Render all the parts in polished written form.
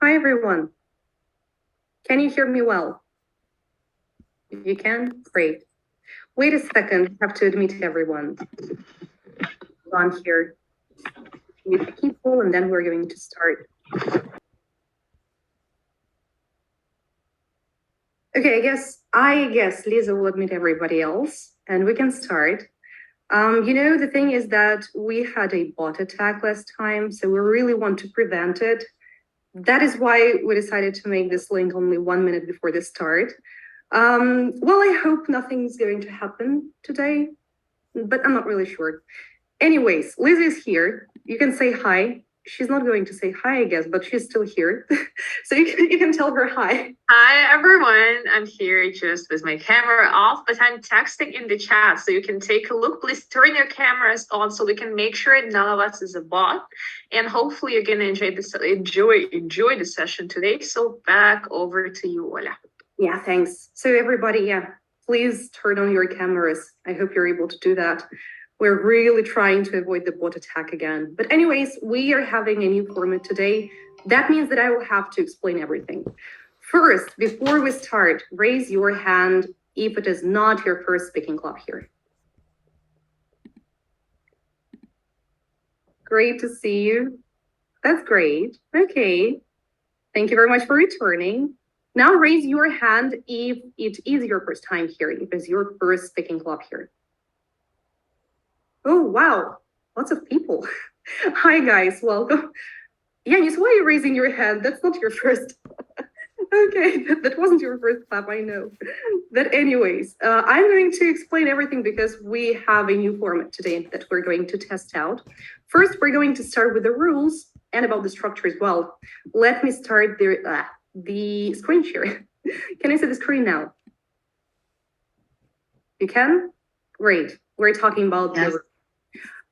Hi, everyone. Can you hear me well? You can? Great. Wait a second. I have to admit everyone. On here. Meet the people, and then we're going to start. Okay, I guess Lisa will admit everybody else, and we can start. The thing is that we had a bot attack last time, so we really want to prevent it. That is why we decided to make this link only 1 minute before the start. Well, I hope nothing's going to happen today, but I'm not really sure. Anyways, Liz is here. You can say hi. She's not going to say hi, I guess, but she's still here. So you can tell her hi. Hi everyone, I'm here just with my camera off, but I'm texting in the chat so you can take a look. Please turn your cameras on so we can make sure none of us is a bot. And hopefully you're gonna enjoy the session today. So back over to you, Ola. Yeah, thanks. So everybody, please turn on your cameras. I hope you're able to do that. We're really trying to avoid the bot attack again. But anyways, we are having a new format today. That means that I will have to explain everything. First, before we start, raise your hand if it is not your first speaking club here. Great to see you. That's great. Okay. Thank you very much for returning. Now raise your hand if it is your first time here, if it's your first speaking club here. Oh, wow. Lots of people. Hi, guys. Welcome. Yanis, why are you raising your hand? That's not your first. Okay, that wasn't your first clap, I know. But anyways, I'm going to explain everything because we have a new format today that we're going to test out. First, we're going to start with the rules and about the structure as well. Let me start the screen share. Can I see the screen now? You can? Great. We're talking about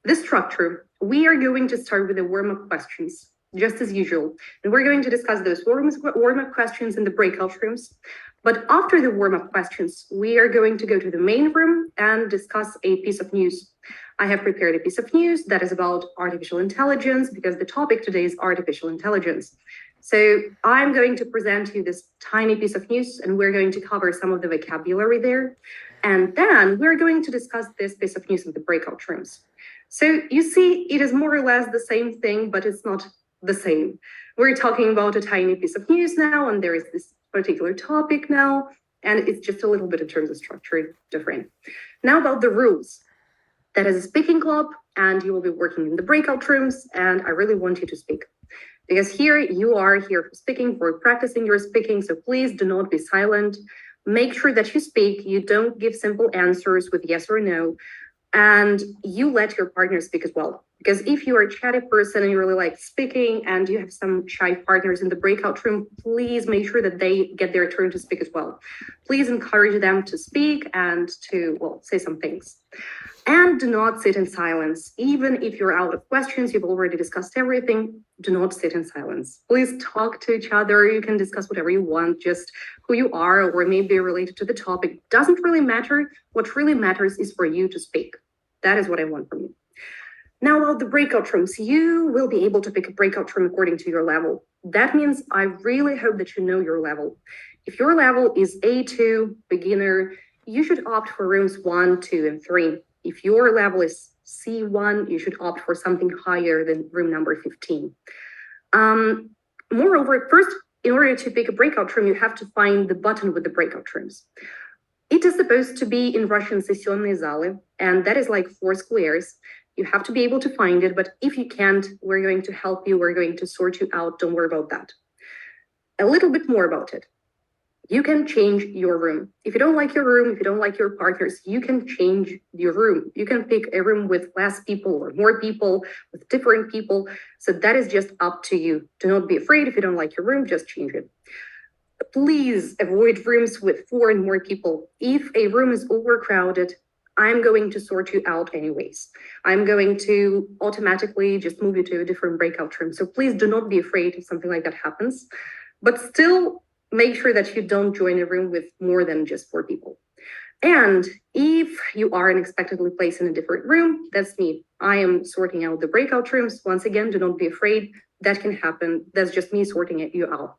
the structure. We are going to start with the warm-up questions, just as usual. And we're going to discuss those warm-up questions in the breakout rooms. But after the warm-up questions, we are going to go to the main room and discuss a piece of news. I have prepared a piece of news that is about artificial intelligence because the topic today is artificial intelligence. So I'm going to present you this tiny piece of news and we're going to cover some of the vocabulary there. And then we're going to discuss this piece of news in the breakout rooms. So you see, it is more or less the same thing, but it's not the same. We're talking about a tiny piece of news now, and there is this particular topic now, and it's just a little bit in terms of structure different. Now about the rules. That is a speaking club, and you will be working in the breakout rooms, and I really want you to speak. Because here you are here for speaking, for practicing your speaking, so please do not be silent. Make sure that you speak, you don't give simple answers with yes or no, and you let your partner speak as well. Because if you are a chatty person and you really like speaking and you have some shy partners in the breakout room, please make sure that they get their turn to speak as well. Please encourage them to speak and to, well, say some things. And do not sit in silence. Even if you're out of questions, you've already discussed everything, do not sit in silence. Please talk to each other. You can discuss whatever you want, just who you are or maybe related to the topic. Doesn't really matter. What really matters is for you to speak. That is what I want from you. Now, about the breakout rooms, you will be able to pick a breakout room according to your level. That means I really hope that you know your level. If your level is A2, beginner, you should opt for rooms 1, 2, and 3. If your level is C1, you should opt for something higher than room number 15. Moreover, first, in order to pick a breakout room, you have to find the button with the breakout rooms. It is supposed to be in Russian сессионные залы, and that is like 4 squares. You have to be able to find it, but if you can't, we're going to help you. We're going to sort you out. Don't worry about that. A little bit more about it. You can change your room. If you don't like your room, if you don't like your partners, you can change your room. You can pick a room with less people or more people, with different people. So that is just up to you. Do not be afraid. If you don't like your room, just change it. Please avoid rooms with 4 and more people. If a room is overcrowded, I'm going to sort you out anyways. I'm going to automatically just move you to a different breakout room. So please do not be afraid if something like that happens, but still make sure that you don't join a room with more than just 4 people. And if you are unexpectedly placed in a different room, that's me. I am sorting out the breakout rooms. Once again, do not be afraid. That can happen. That's just me sorting you out.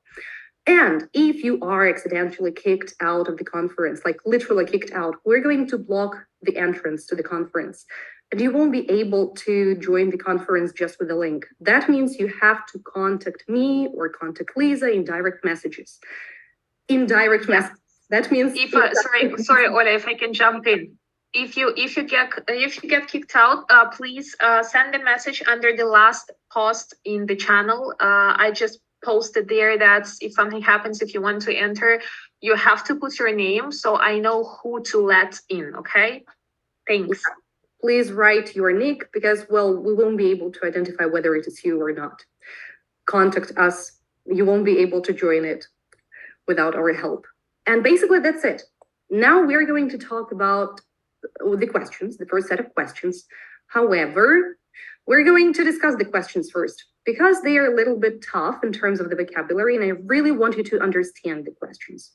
And if you are accidentally kicked out of the conference, like literally kicked out, we're going to block the entrance to the conference. And you won't be able to join the conference just with a link. That means you have to contact me or contact Lisa in direct messages. In direct messages. That means if sorry, Ola, if I can jump in. If you get kicked out, please send a message under the last post in the channel. I just posted there that if something happens, if you want to enter, you have to put your name so I know who to let in. Okay, thanks. Please write your nick because, well, we won't be able to identify whether it is you or not. Contact us. You won't be able to join it without our help. And basically that's it. Now we're going to talk about the questions, the first set of questions. However, we're going to discuss the questions first because they are a little bit tough in terms of the vocabulary, and I really want you to understand the questions.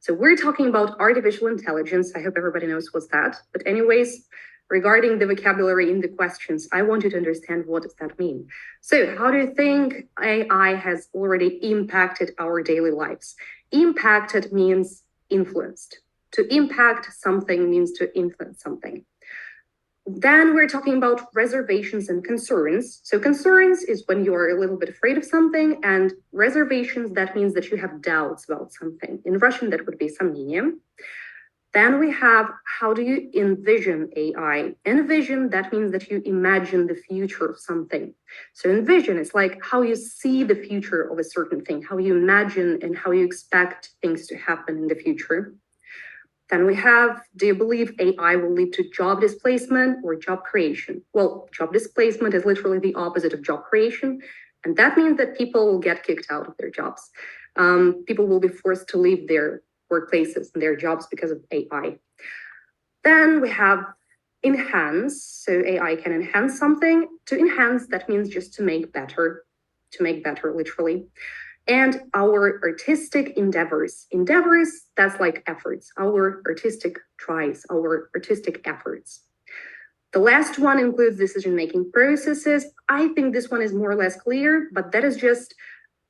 So we're talking about artificial intelligence. I hope everybody knows what's that. But anyways, regarding the vocabulary in the questions, I want you to understand what does that mean. So how do you think AI has already impacted our daily lives? Impacted means influenced. To impact something means to influence something. Then we're talking about reservations and concerns. So concerns is when you are a little bit afraid of something, and reservations, that means that you have doubts about something. In Russian, that would be сомнение. Then we have, how do you envision AI? Envision, that means that you imagine the future of something. So envision is like how you see the future of a certain thing, how you imagine and how you expect things to happen in the future. Then we have, do you believe AI will lead to job displacement or job creation? Well, job displacement is literally the opposite of job creation. And that means that people will get kicked out of their jobs. People will be forced to leave their workplaces and their jobs because of AI. Then we have enhance. So AI can enhance something. To enhance, that means just to make better literally. And our artistic endeavors. Endeavors, that's like efforts, our artistic tries, our artistic efforts. The last one includes decision-making processes. I think this one is more or less clear, but that is just,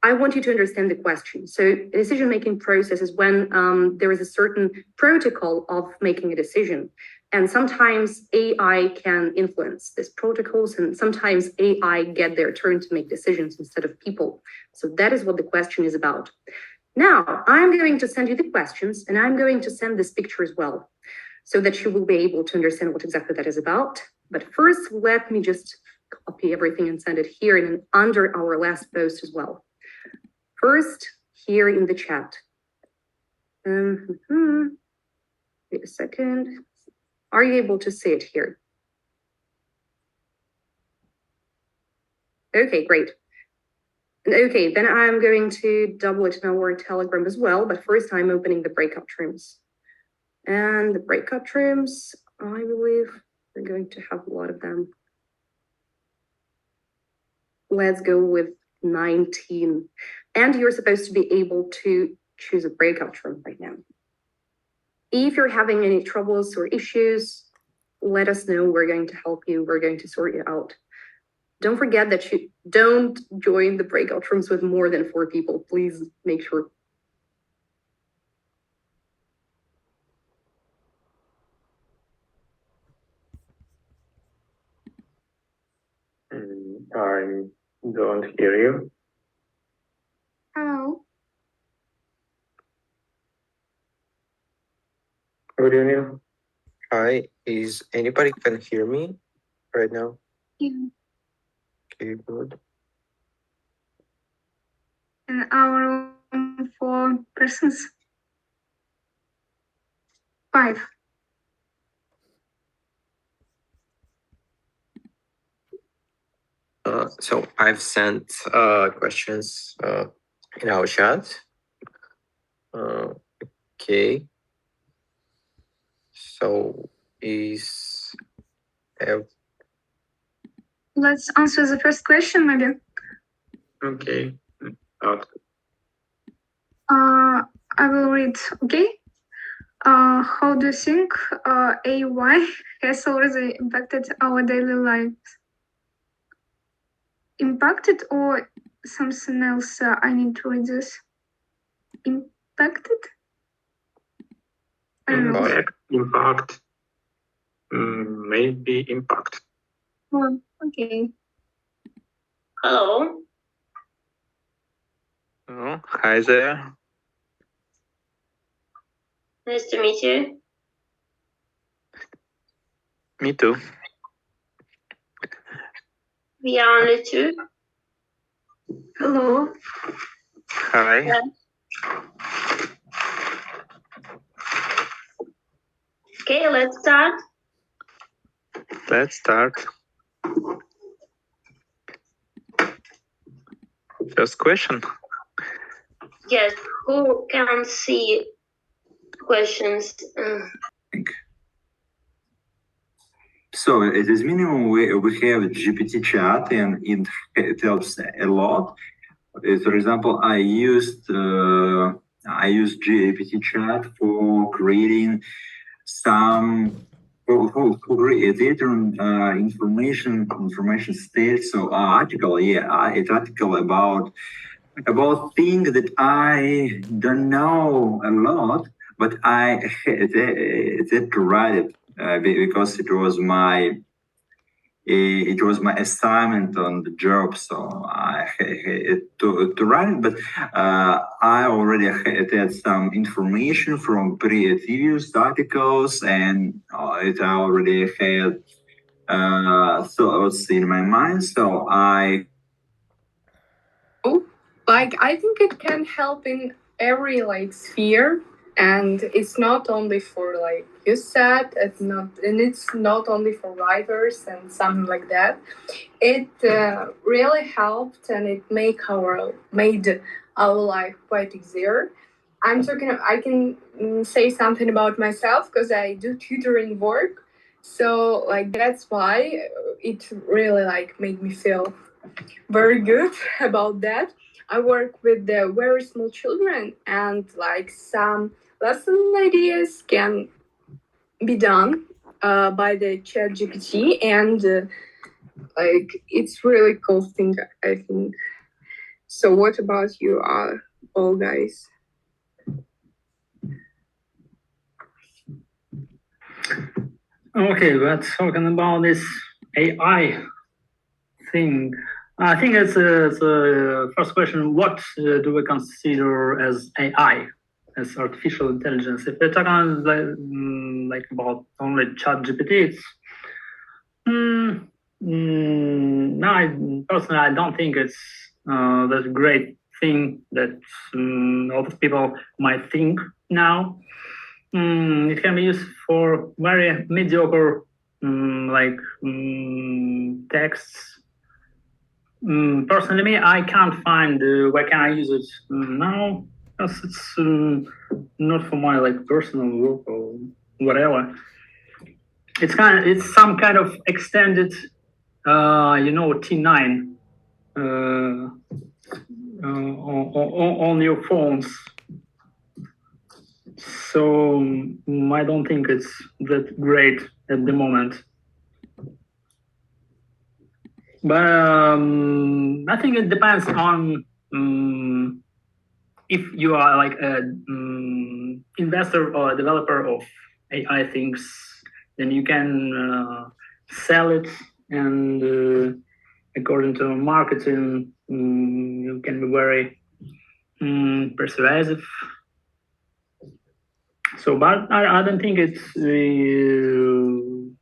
I want you to understand the question. So a decision-making process is when there is a certain protocol of making a decision. And sometimes AI can influence these protocols, and sometimes AI get their turn to make decisions instead of people. So that is what the question is about. Now, I'm going to send you the questions, and I'm going to send this picture as well, so that you will be able to understand what exactly that is about. But first, let me just copy everything and send it here and under our last post as well. First, here in the chat. Wait a second. Are you able to see it here? Okay, great. Okay, then I'm going to double it in our Telegram as well, but first I'm opening the breakout rooms. And the breakout rooms, I believe we're going to have a lot of them. Let's go with 19. And you're supposed to be able to choose a breakout room right now. If you're having any troubles or issues, let us know. We're going to help you. We're going to sort you out. Don't forget that you don't join the breakout rooms with more than 4 people. Please make sure. I don't hear you. Hello. Good evening. Hi, is anybody can hear me right now? Yeah. Okay, good. In our room 4 persons. 5. So I've sent questions in our chat. Okay. So Let's answer the first question, maybe. Okay. I will read, okay? How do you think AI has already impacted our daily lives? impacted or something else? I need to read this. Impacted? I don't know. Impact. Maybe impact. Oh, okay. Hello. Oh, hi there. Nice to meet you. Me too. We are only two. Hello. Hi. Okay, let's start. Let's start. First question. Yes, who can see questions? So it is minimum we have GPT chat and it helps a lot. For example, I used GPT chat for creating some for creating information state. So article, it's article about things that I don't know a lot, but I had to write it because it was my assignment on the job, so I had to write it. But I already had some information from previous articles, and I already had thoughts in my mind. So I think it can help in every sphere, and it's not only for you said it's not only for writers and something like that. It really helped, and it made our life quite easier. I can say something about myself because I do tutoring work, so that's why it really made me feel very good about that. I work with the very small children, and some lesson ideas can be done by the chat GPT, and it's really cool thing, I think. So what about you all guys? Okay, we're talking about this AI thing. I think it's the first question. What do we consider as AI, as artificial intelligence? If we're talking about only ChatGPT, personally, I don't think it's that great thing that a lot of people might think now. It can be used for very mediocre texts. Personally, I can't find where can I use it now, because it's not for my personal work or whatever. It's some kind of extended, T9 on your phones. So I don't think it's that great at the moment. But I think it depends on if you are an investor or a developer of AI things, then you can sell it, and according to marketing, you can be very persuasive. So, but I don't think it's in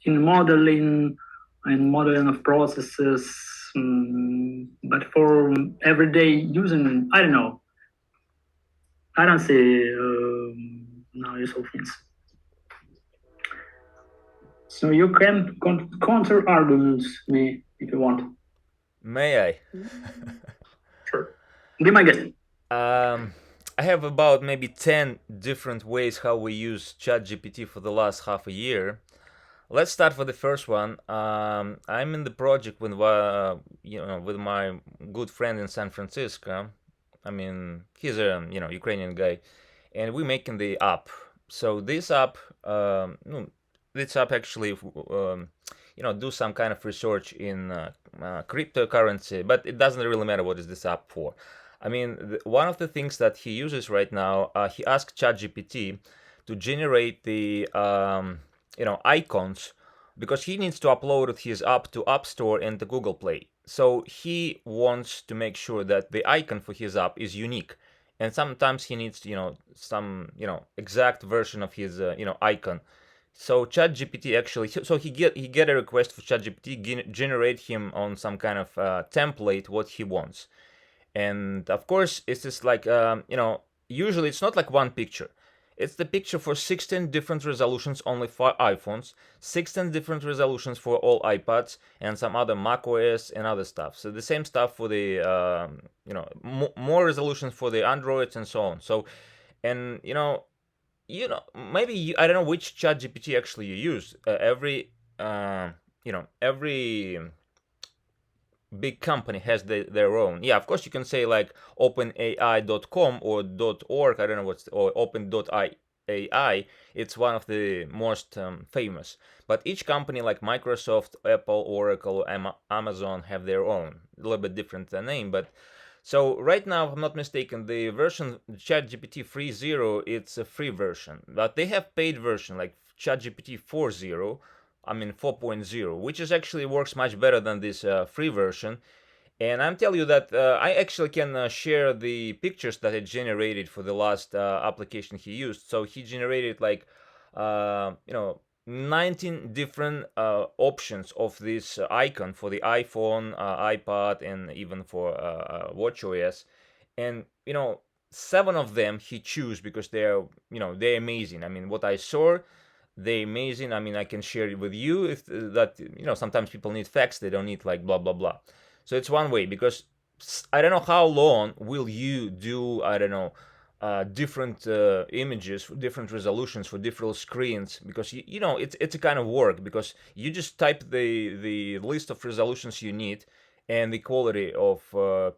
modeling and modeling of processes, but for everyday using, I don't know. I don't see no useful things. So you can counter argument me if you want. May I? Sure. Be my guest. I have about maybe 10 different ways how we use ChatGPT for the last half a year. Let's start with the first one. I'm in the project with with my good friend in San Francisco. I mean, he's a Ukrainian guy, and we're making the app. So this app actually do some kind of research in cryptocurrency, but it doesn't really matter what is this app for. I mean, one of the things that he uses right now, he asked ChatGPT to generate the icons, because he needs to upload his app to App Store and to Google Play. So he wants to make sure that the icon for his app is unique, and sometimes he needs some exact version of his icon. So ChatGPT actually, so he get a request for ChatGPT generate him on some kind of template what he wants. And of course it's just like usually it's not like one picture. It's the picture for 16 different resolutions only for iPhones, 16 different resolutions for all iPads, and some other macOS and other stuff. So the same stuff for the more resolutions for the Androids and so on. So, and maybe I don't know which ChatGPT actually you use. Every big company has their own. Yeah, of course you can say like openai.com or .org, I don't know what's, or open.ai. It's one of the most famous. But each company like Microsoft, Apple, Oracle, Amazon have their own. A little bit different name, but so right now, if I'm not mistaken, the version ChatGPT 3.0, it's a free version, but they have paid version like ChatGPT 4.0, I mean 4.0, which is actually works much better than this free version. And I'm telling you that I actually can share the pictures that it generated for the last application he used. So he generated like 19 different options of this icon for the iPhone, iPad, and even for WatchOS. And 7 of them he chose because they're amazing. I mean, what I saw, they're amazing. I mean, I can share it with you if that sometimes people need facts, they don't need like blah blah blah. So it's one way, because I don't know how long will you do, I don't know, different images, different resolutions for different screens, because it's a kind of work, because you just type the list of resolutions you need and the quality of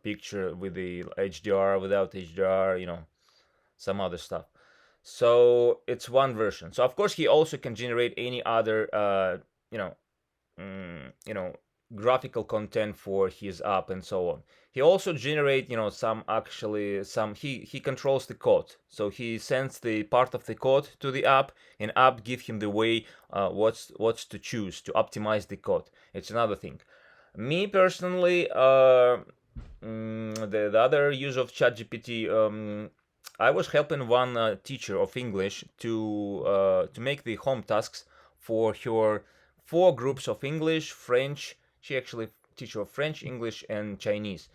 picture with the HDR, without HDR, some other stuff. So it's one version. So of course he also can generate any other graphical content for his app and so on. He also generate he controls the code, so he sends the part of the code to the app, and app give him the way what's to choose to optimize the code. It's another thing. Me personally, the other use of ChatGPT, I was helping one teacher of English to make the home tasks for her 4 groups of English, French. She actually teacher of French, English, and Chinese.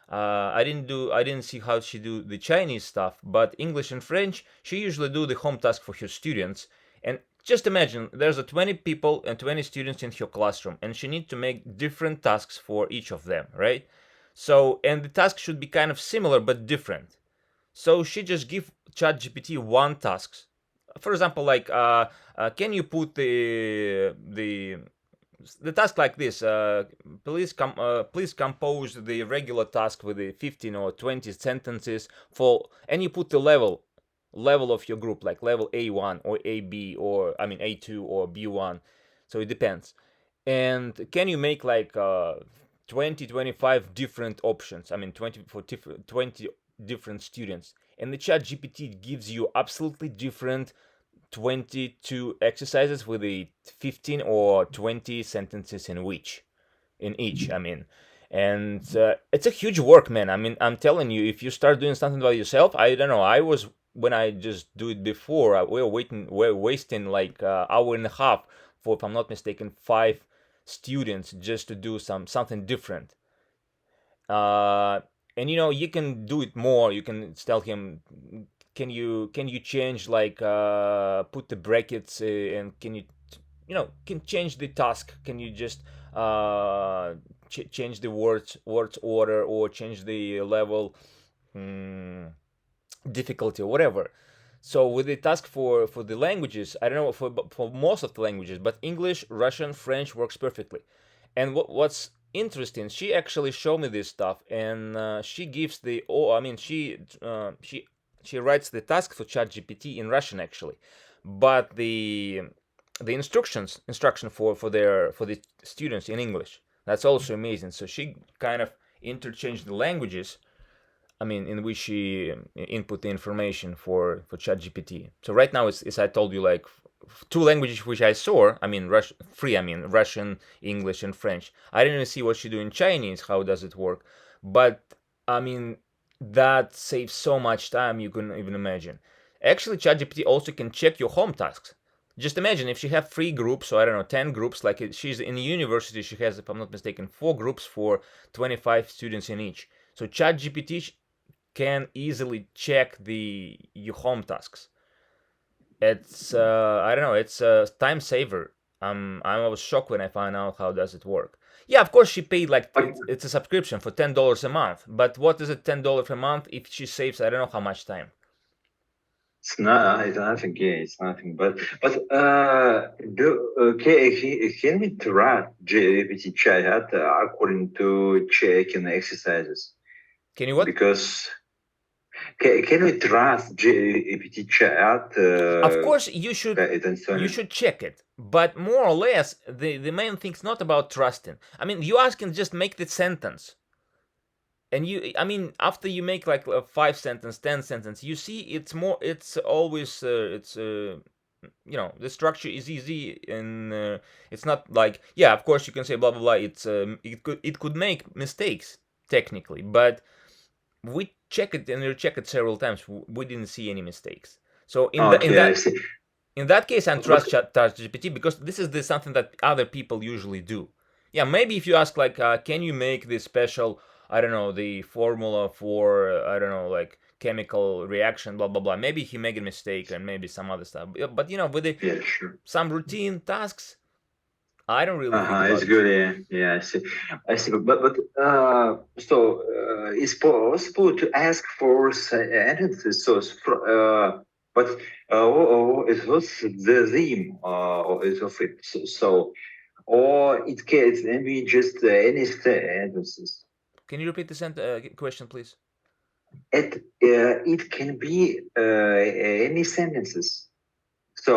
I didn't see how she do the Chinese stuff, but English and French, she usually do the home task for her students. And just imagine, there's 20 people and 20 students in her classroom, and she needs to make different tasks for each of them, right? So, and the task should be kind of similar but different. So she just give ChatGPT one task. For example, like, can you put the task like this? Please compose the regular task with the 15 or 20 sentences and you put the level of your group, like level A1 or AB, or I mean A2 or B1. So it depends. And can you make like 25 different options? I mean 20 different students, and the ChatGPT gives you absolutely different 22 exercises with the 15 or 20 sentences in each, I mean. And it's a huge work, man. I mean, I'm telling you, if you start doing something by yourself, I don't know, when I just do it before, we're wasting like hour and a half for, if I'm not mistaken, 5 students just to do something different. And you can do it more. You can tell him, can you change, like put the brackets, and can can change the task? Can you just change the words order, or change the level, difficulty, or whatever? So with the task for the languages, I don't know for most of the languages, but English, Russian, French works perfectly. And what's interesting, she actually showed me this stuff, and she gives she writes the task for ChatGPT in Russian actually, but the instruction for the students in English. That's also amazing. So she kind of interchanged the languages, I mean, in which she input the information for ChatGPT. So right now, it's I told you, like, two languages which I saw. I mean, Russian, English, and French. I didn't even see what she do in Chinese. How does it work? But I mean, that saves so much time you couldn't even imagine. Actually, ChatGPT also can check your home tasks. Just imagine if she have 3 groups, or I don't know, 10 groups, like she's in a university, she has, if I'm not mistaken, 4 groups for 25 students in each. So ChatGPT can easily check your home tasks. It's I don't know, it's a time saver. I was shocked when I found out how does it work. Yeah, of course she paid, like, it's a subscription for $10 a month. But what is it, $10 a month if she saves I don't know how much time? It's not. It's nothing. Yeah, it's nothing. But can we track GPT chat according to checking exercises? Can you what? Because can we trust GPT chat? Of course you should check it, but more or less the main thing's not about trusting. I mean, you asking just make the sentence. And I mean, after you make like a 5 sentence, 10 sentence, you see it's always, the structure is easy, and it's not like, yeah, of course you can say blah blah blah. It could make mistakes technically, but we check it and recheck it several times. We didn't see any mistakes. So in that case, I trust ChatGPT, because this is something that other people usually do. Yeah, maybe if you ask, like, can you make this special, I don't know, the formula for, I don't know, like, chemical reaction, blah blah blah. Maybe he made a mistake, and maybe some other stuff. But with some routine tasks, I don't really think about it's good. Yeah, I see. But it's possible to ask for sentences. So but it was the theme of it. So or it can be just any sentences. Can you repeat the question, please? It can be any sentences. So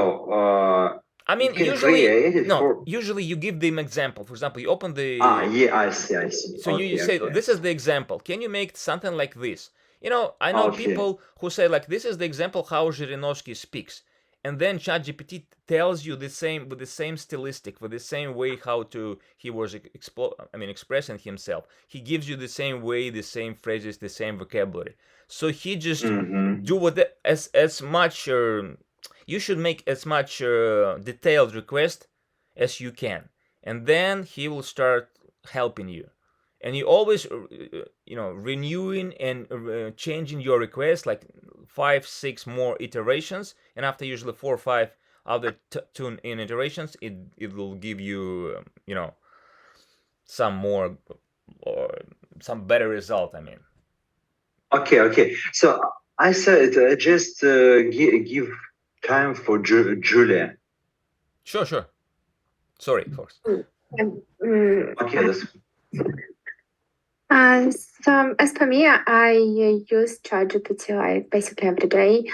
I mean, usually you give them example. For example, you open the. Yeah, I see. So you say, this is the example. Can you make something like this? I know people who say, like, this is the example how Zhirinovsky speaks, and then ChatGPT tells you the same, with the same stylistic, with the same way how he was expressing himself. He gives you the same way, the same phrases, the same vocabulary. So he just do with it as much. You should make as much detailed request as you can, and then he will start helping you. And you always, renewing and changing your request, like 5, 6 more iterations, and after usually 4 or 5 other tune-in iterations, it will give you, some more or some better result. I mean. Okay. So I said just give time for Julia. Sure. Sorry, of course. Okay, that's. So as for me, I use ChatGPT like basically every day.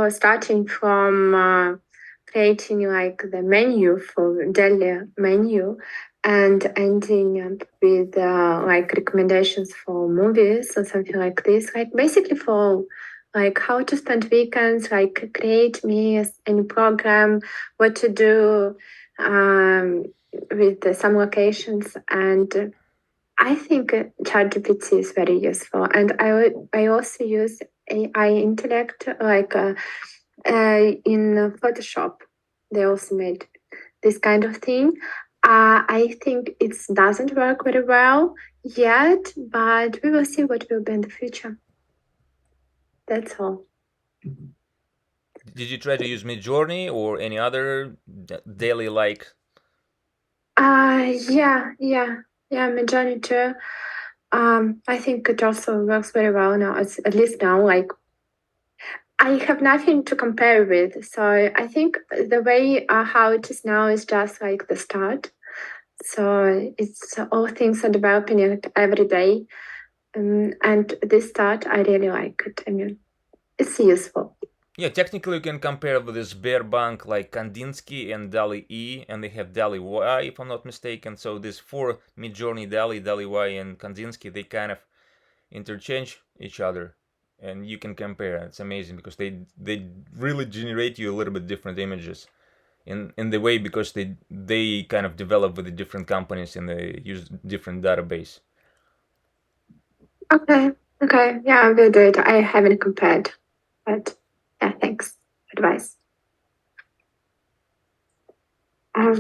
Starting from creating like the menu for daily menu, and ending up with like recommendations for movies or something like this. Like basically for like how to spend weekends, like create me any program, what to do with some locations. And I think ChatGPT is very useful, and I also use AI intellect like in Photoshop. They also made this kind of thing. I think it doesn't work very well yet, but we will see what will be in the future. That's all. Did you try to use Midjourney or any other daily like? Yeah, Midjourney too. I think it also works very well now. At least now, like I have nothing to compare with, so I think the way how it is now is just like the start. So it's all things are developing every day, and this start I really like it. I mean, it's useful. Yeah, technically you can compare with this Sberbank like Kandinsky and DALI E, and they have DALI Y, if I'm not mistaken. So these four Midjourney DALI, DALI Y, and Kandinsky, they kind of interchange each other, and you can compare. It's amazing because they really generate you a little bit different images in the way, because they kind of develop with the different companies and they use different database. Okay. Yeah, we'll do it. I haven't compared, but yeah, thanks. Advice.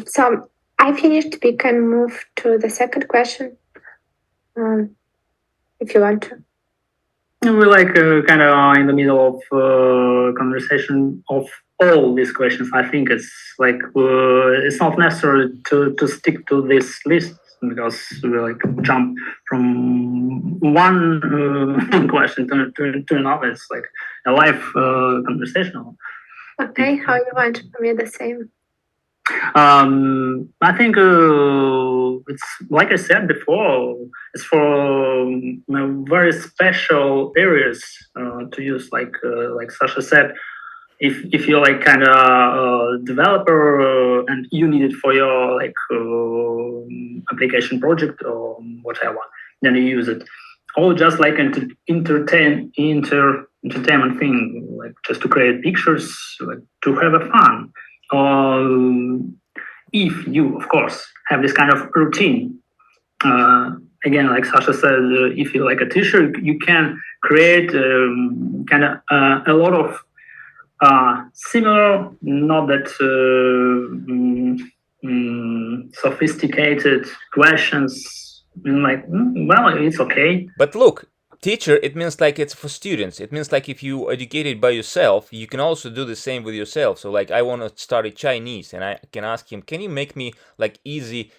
So I finished. We can move to the second question, if you want to. We're like kind of in the middle of conversation of all these questions. I think it's like it's not necessary to stick to this list, because we like jump from one question to another. It's like a live conversation. Okay, how you want for me the same? I think it's like I said before. It's for very special areas to use. Like Sasha said, if you're like kind of developer and you need it for your like application project or whatever, then you use it. Or just like an entertainment thing, like just to create pictures, like to have a fun. If you, of course, have this kind of routine, again, like Sasha said, if you like a teacher, you can create kind of a lot of similar, not that sophisticated questions. Like, well, it's okay. But look, teacher, it means like it's for students. It means like if you educate it by yourself, you can also do the same with yourself. So like I want to study Chinese, and I can ask him, can you make me like easy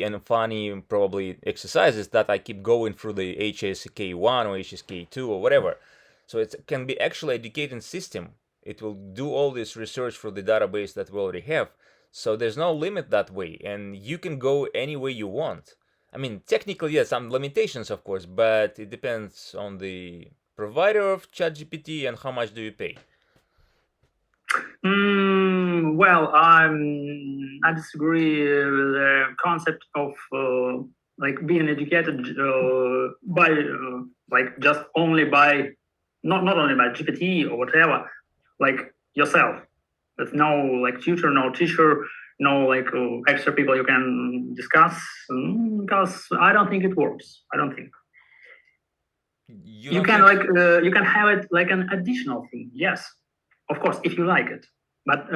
and funny probably exercises that I keep going through the HSK1 or HSK2 or whatever. So it can be actually educating system. It will do all this research for the database that we already have. So there's no limit that way, and you can go any way you want. I mean, technically, yes, some limitations, of course, but it depends on the provider of ChatGPT and how much do you pay. Well, I disagree with the concept of like being educated by like just only by not only by GPT or whatever, like yourself. There's no like tutor, no teacher, no like extra people you can discuss, because I don't think it works. I don't think you can like you can have it like an additional thing. Yes, of course, if you like it. But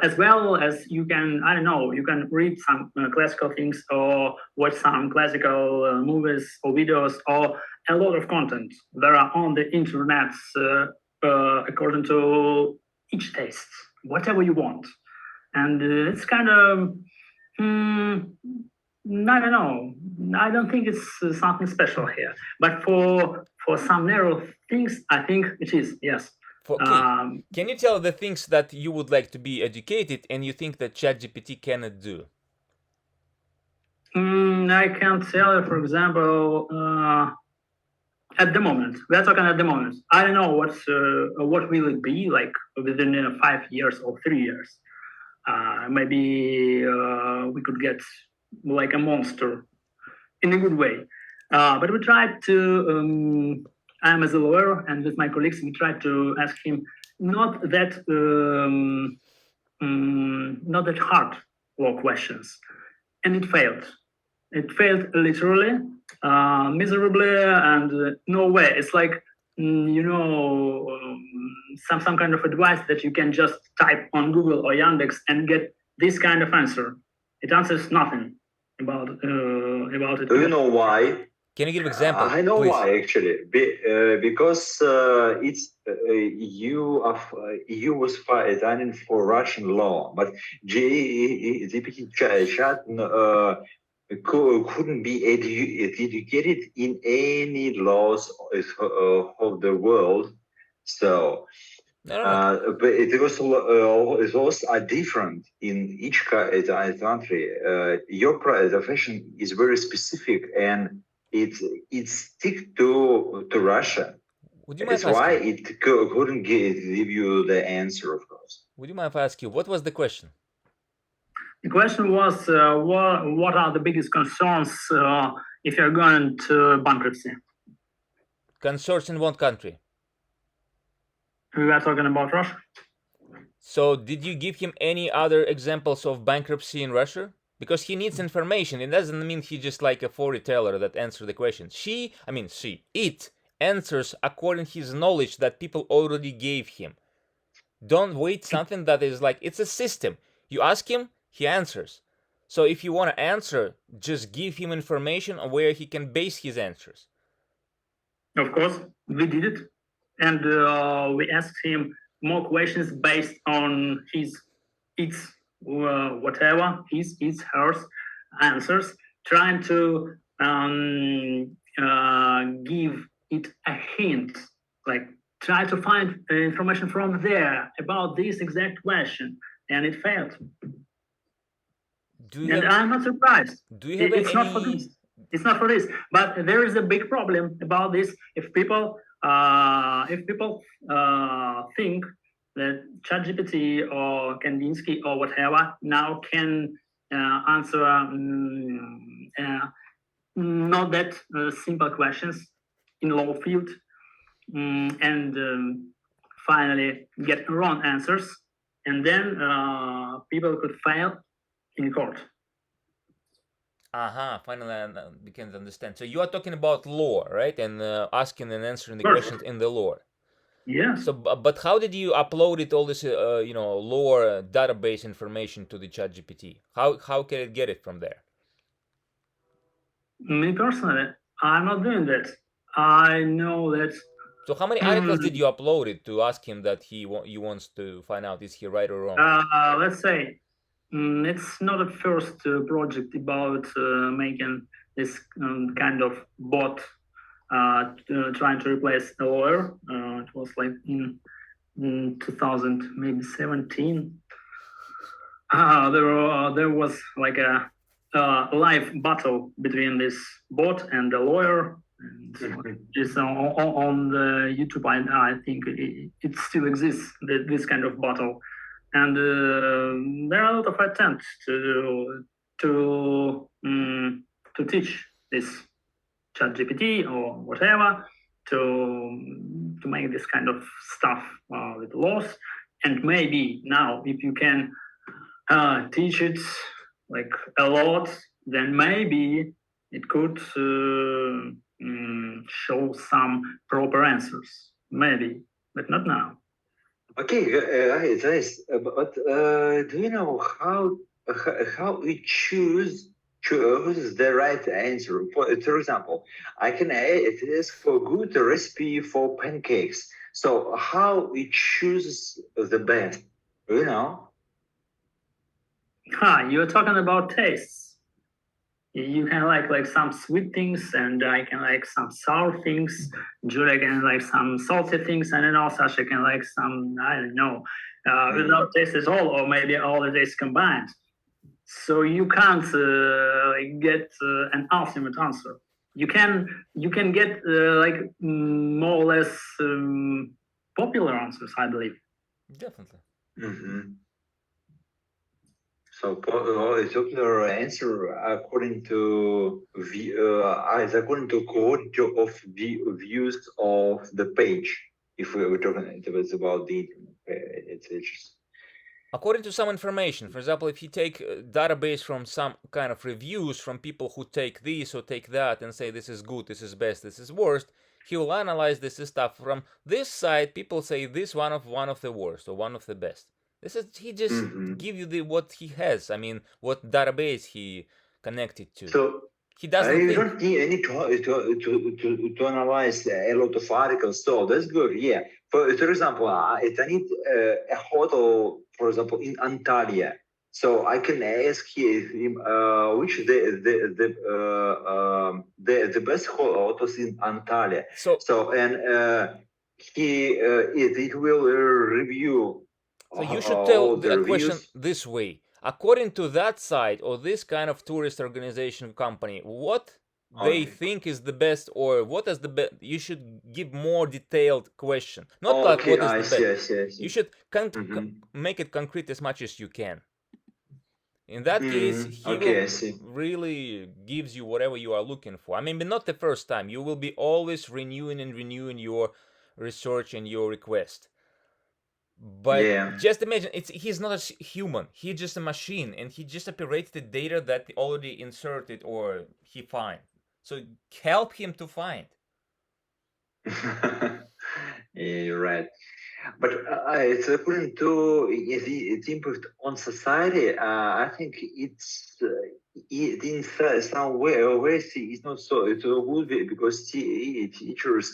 as well as you can, I don't know, you can read some classical things or watch some classical movies or videos or a lot of content that are on the internet according to each taste, whatever you want. And it's kind of, I don't know. I don't think it's something special here. But for some narrow things, I think it is, yes. Can you tell the things that you would like to be educated and you think that ChatGPT cannot do? I can tell you, for example, at the moment, we're talking at the moment. I don't know what will it be like within 5 years or 3 years. Maybe we could get like a monster in a good way. But we tried to. I'm as a lawyer, and with my colleagues, we tried to ask him not that hard law questions, and it failed. It failed literally, miserably, and no way. It's like some kind of advice that you can just type on Google or Yandex and get this kind of answer. It answers nothing about it. Do you know why? Can you give an example? I know please? why actually. Because it's EU was fighting for Russian law, but GPT chat couldn't be educated in any laws of the world. So. But it was different in each country. Your profession is very specific, and it stick to Russia. Would you mind That's why asking? it couldn't give you the answer, of course. Would you mind if I ask you what was the question? The question was, what are the biggest concerns if you're going to bankruptcy? Concerns in what country? We were talking about Russia. So did you give him any other examples of bankruptcy in Russia? Because he needs information. It doesn't mean he's just like a storyteller that answers the question. It answers according to his knowledge that people already gave him. Don't wait something that is like, it's a system. You ask him, he answers. So if you want to answer, just give him information on where he can base his answers. Of course, we did it. And we asked him more questions based on whatever, his, hers answers, trying to give it a hint, like try to find information from there about this exact question, and it failed. I'm not surprised. Do you have it's not for this. It's not for this. But there is a big problem about this. If people think that ChatGPT or Kandinsky or whatever now can answer not that simple questions in low field and finally get wrong answers, and then people could fail in court. Finally we can understand. So you are talking about law, right? And asking and answering the questions in the law. Yeah. So, but how did you upload it, all this, law database information to the ChatGPT? How can it get it from there? Me personally, I'm not doing that. I know that. So how many articles did you upload it to ask him that he wants to find out is he right or wrong? Let's say it's not a first project about making this kind of bot trying to replace a lawyer. It was like in 2017. There was like a live battle between this bot and the lawyer. And it's on the YouTube. I think it still exists, this kind of battle. And there are a lot of attempts to teach this ChatGPT or whatever to make this kind of stuff with laws. And maybe now, if you can teach it like a lot, then maybe it could show some proper answers. Maybe, but not now. Okay, guys, but do you know how we choose the right answer? For example, I can it is for good recipe for pancakes. So how we choose the best? Do you know? You're talking about tastes. You can like some sweet things, and I can like some sour things. Julia can like some salty things, and then also Sasha can like some, I don't know, without taste at all, or maybe all the tastes combined. So you can't get an ultimate answer. You can get like more or less popular answers, I believe. Definitely. Mm-hmm. So popular answer according to quality of views of the page. If we were talking about the it's interesting. According to some information, for example, if you take a database from some kind of reviews from people who take this or take that and say this is good, this is best, this is worst, he will analyze this stuff from this side. People say this one of the worst or one of the best. This is he just give you what he has. I mean, what database he connected to. So he doesn't. You don't need to analyze a lot of articles. So that's good. Yeah. For example, I need a hotel, for example, in Antalya. So I can ask him which the best hotels in Antalya. It will review. So you should tell the question this way. According to that site or this kind of tourist organization company, what they Okay. think is the best, or what is the best. You should give more detailed question, not like Okay, what is I the see, best. I see, I see. You should Mhm. make it concrete as much as you can. In that case, he Okay, I will see. really gives you whatever you are looking for. I mean, but not the first time. You will be always renewing and renewing your research and your request. But Yeah. just imagine, he's not a human. He's just a machine, and he just operates the data that already inserted or he find. So help him to find. Yeah, you're right. But it's according to its impact on society. I think it's it in some ways it's not so good because teachers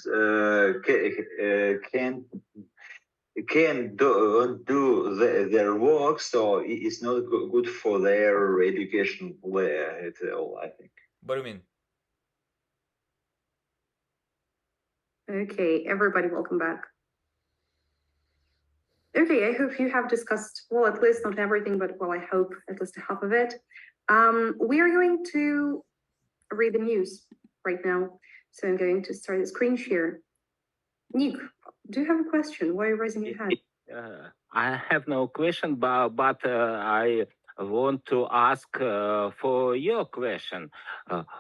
can do their work, so it's not good for their education at all, I think. What do you mean? Okay, everybody, welcome back. Okay, I hope you have discussed, well, at least not everything, but well, I hope at least half of it. We are going to read the news right now. So I'm going to start the screen share. Nick, do you have a question? Why are you raising your hand? I have no question, but I want to ask for your question.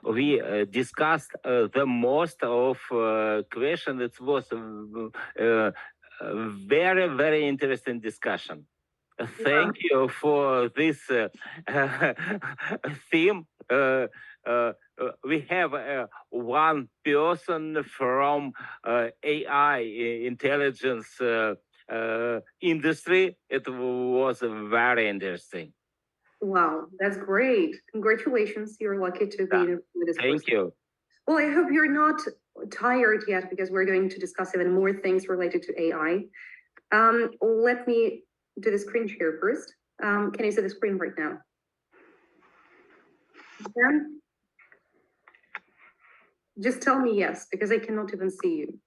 We discussed the most of question. It was very, very interesting discussion. Thank you for this theme. We have one person from AI intelligence industry. It was very interesting. Wow, that's great. Congratulations. You're lucky to be with this person. Thank you. Well, I hope you're not tired yet because we're going to discuss even more things related to AI. Let me do the screen share first. Can you see the screen right now? Yeah? Just tell me yes, because I cannot even see you.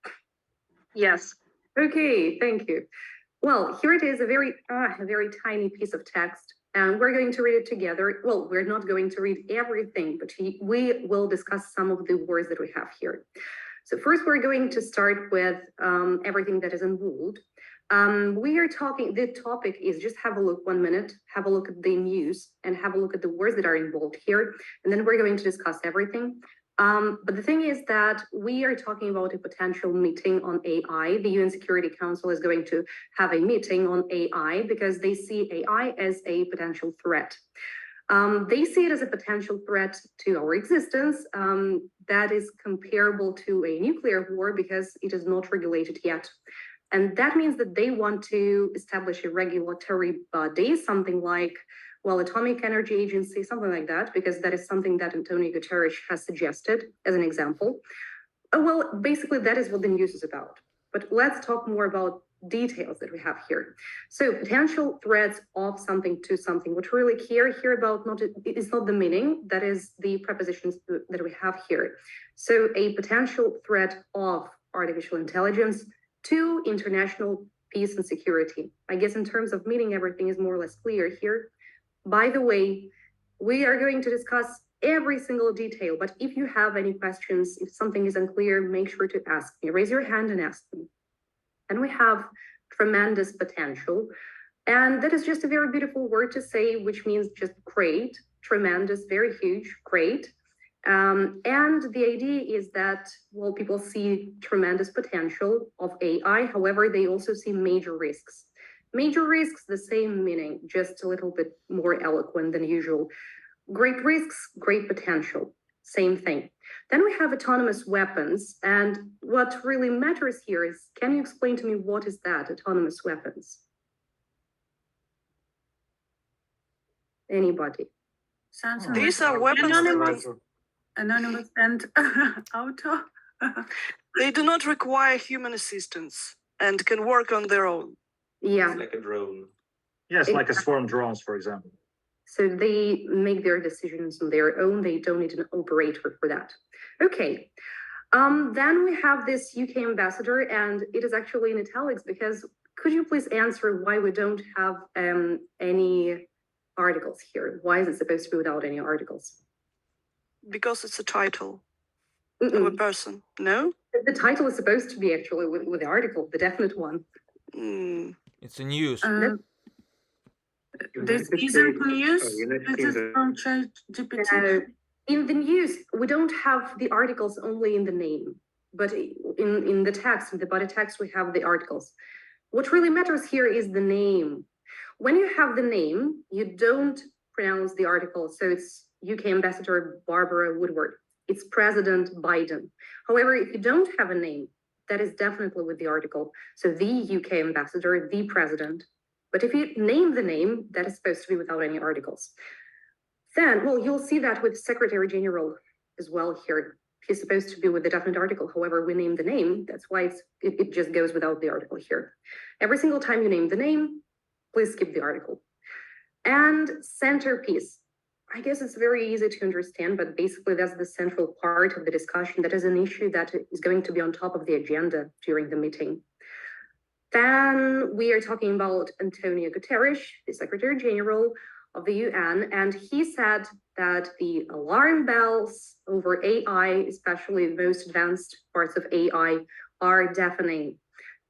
Yes. Okay, thank you. Well, here it is, a very tiny piece of text, and we're going to read it together. Well, we're not going to read everything, but we will discuss some of the words that we have here. So first, we're going to start with everything that is in bold. We are talking, the topic is just have a look 1 minute, have a look at the news, and have a look at the words that are in bold here, and then we're going to discuss everything. But the thing is that we are talking about a potential meeting on AI. The UN Security Council is going to have a meeting on AI because they see AI as a potential threat. They see it as a potential threat to our existence that is comparable to a nuclear war because it is not regulated yet. And that means that they want to establish a regulatory body, something like, well, Atomic Energy Agency, something like that, because that is something that Antonio Guterres has suggested as an example. Well, basically, that is what the news is about. But let's talk more about details that we have here. So potential threats of something to something. What we really care here about is not the meaning, that is the prepositions that we have here. So a potential threat of artificial intelligence to international peace and security. I guess in terms of meaning, everything is more or less clear here. By the way, we are going to discuss every single detail, but if you have any questions, if something is unclear, make sure to ask me. Raise your hand and ask me. And we have tremendous potential. And that is just a very beautiful word to say, which means just great, tremendous, very huge, great. And the idea is that, well, people see tremendous potential of AI. However, they also see major risks. Major risks, the same meaning, just a little bit more eloquent than usual. Great risks, great potential, same thing. Then we have autonomous weapons. And what really matters here is, can you explain to me what is that, autonomous weapons? Anybody? These are weapons anonymous and auto. They do not require human assistance and can work on their own. Yeah. It's like a drone. Yes, like a swarm drones, for example. So they make their decisions on their own. They don't need an operator for that. Okay. Then we have this UK ambassador, and it is actually in italics because could you please answer why we don't have any articles here? Why is it supposed to be without any articles? Because it's a title. of a person? No? The title is supposed to be actually with the article, the definite one. It's a news. This isn't news. This is from ChatGPT. In the news, we don't have the articles only in the name, but in the text, in the body text, we have the articles. What really matters here is the name. When you have the name, you don't pronounce the article. So it's UK Ambassador Barbara Woodward. It's President Biden. However, if you don't have a name, that is definitely with the article. So the UK Ambassador, the President. But if you name the name, that is supposed to be without any articles. Then, well, you'll see that with Secretary General as well here. He's supposed to be with the definite article. However, we name the name. That's why it just goes without the article here. Every single time you name the name, please skip the article. And centerpiece. I guess it's very easy to understand, but basically that's the central part of the discussion. That is an issue that is going to be on top of the agenda during the meeting. Then we are talking about Antonio Guterres, the Secretary General of the UN, and he said that the alarm bells over AI, especially the most advanced parts of AI, are deafening.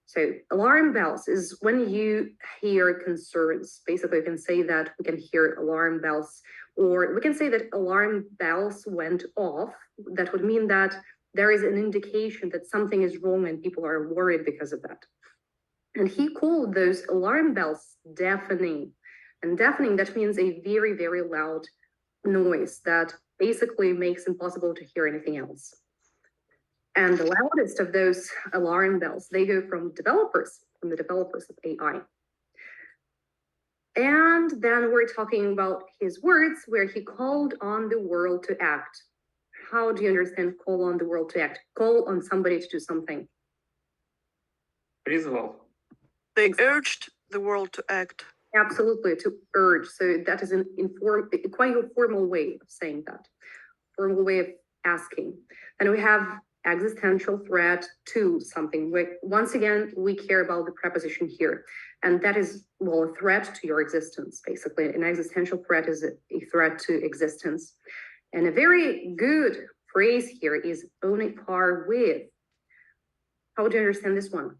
So alarm bells is when you hear concerns. Basically, you can say that we can hear alarm bells, or we can say that alarm bells went off. That would mean that there is an indication that something is wrong and people are worried because of that. And he called those alarm bells deafening. And deafening, that means a very, very loud noise that basically makes impossible to hear anything else. And the loudest of those alarm bells, they go from the developers of AI. And then we're talking about his words where he called on the world to act. How do you understand call on the world to act? Call on somebody to do something. Призвал. They urged the world to act. Absolutely, to urge. So that is quite a formal way of saying that, formal way of asking. And we have existential threat to something. Once again, we care about the preposition here. And that is, well, a threat to your existence, basically. An existential threat is a threat to existence. And a very good phrase here is on a par with. How do you understand this one?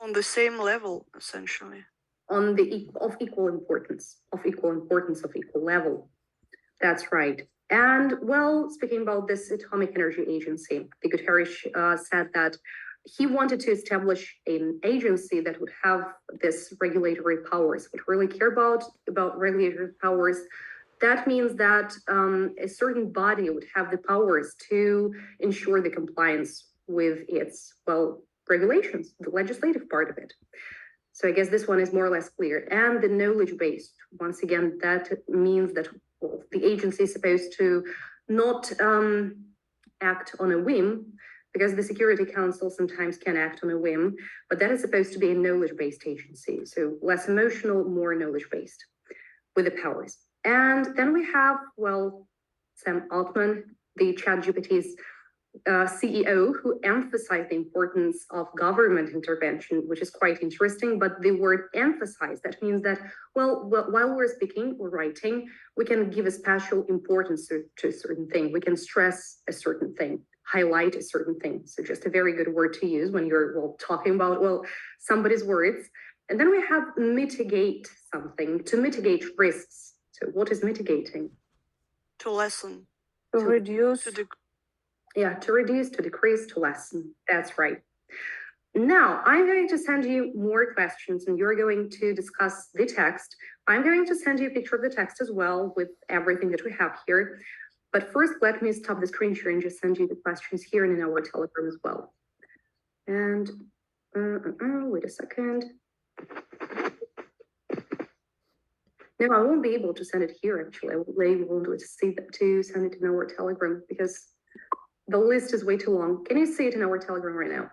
On the same level, essentially. On the of equal importance, of equal level. That's right. And well, speaking about this Atomic Energy Agency, the Guterres said that he wanted to establish an agency that would have this regulatory powers, would really care about regulatory powers. That means that a certain body would have the powers to ensure the compliance with its, well, regulations, the legislative part of it. So I guess this one is more or less clear. And the knowledge-based, once again, that means that the agency is supposed to not act on a whim, because the Security Council sometimes can act on a whim, but that is supposed to be a knowledge-based agency. So less emotional, more knowledge-based with the powers. And then we have, well, Sam Altman, the ChatGPT's CEO, who emphasized the importance of government intervention, which is quite interesting. But the word emphasize, that means that, well, while we're speaking or writing, we can give a special importance to a certain thing. We can stress a certain thing, highlight a certain thing. So just a very good word to use when you're, well, talking about, well, somebody's words. And then we have mitigate something, to mitigate risks. So what is mitigating? To lessen. To reduce. To reduce, to decrease, to lessen. That's right. Now, I'm going to send you more questions and you're going to discuss the text. I'm going to send you a picture of the text as well with everything that we have here. But first, let me stop the screen share and just send you the questions here and in our Telegram as well. And wait a second. No, I won't be able to send it here, actually. I won't be able to send it in our Telegram because the list is way too long. Can you see it in our Telegram right now?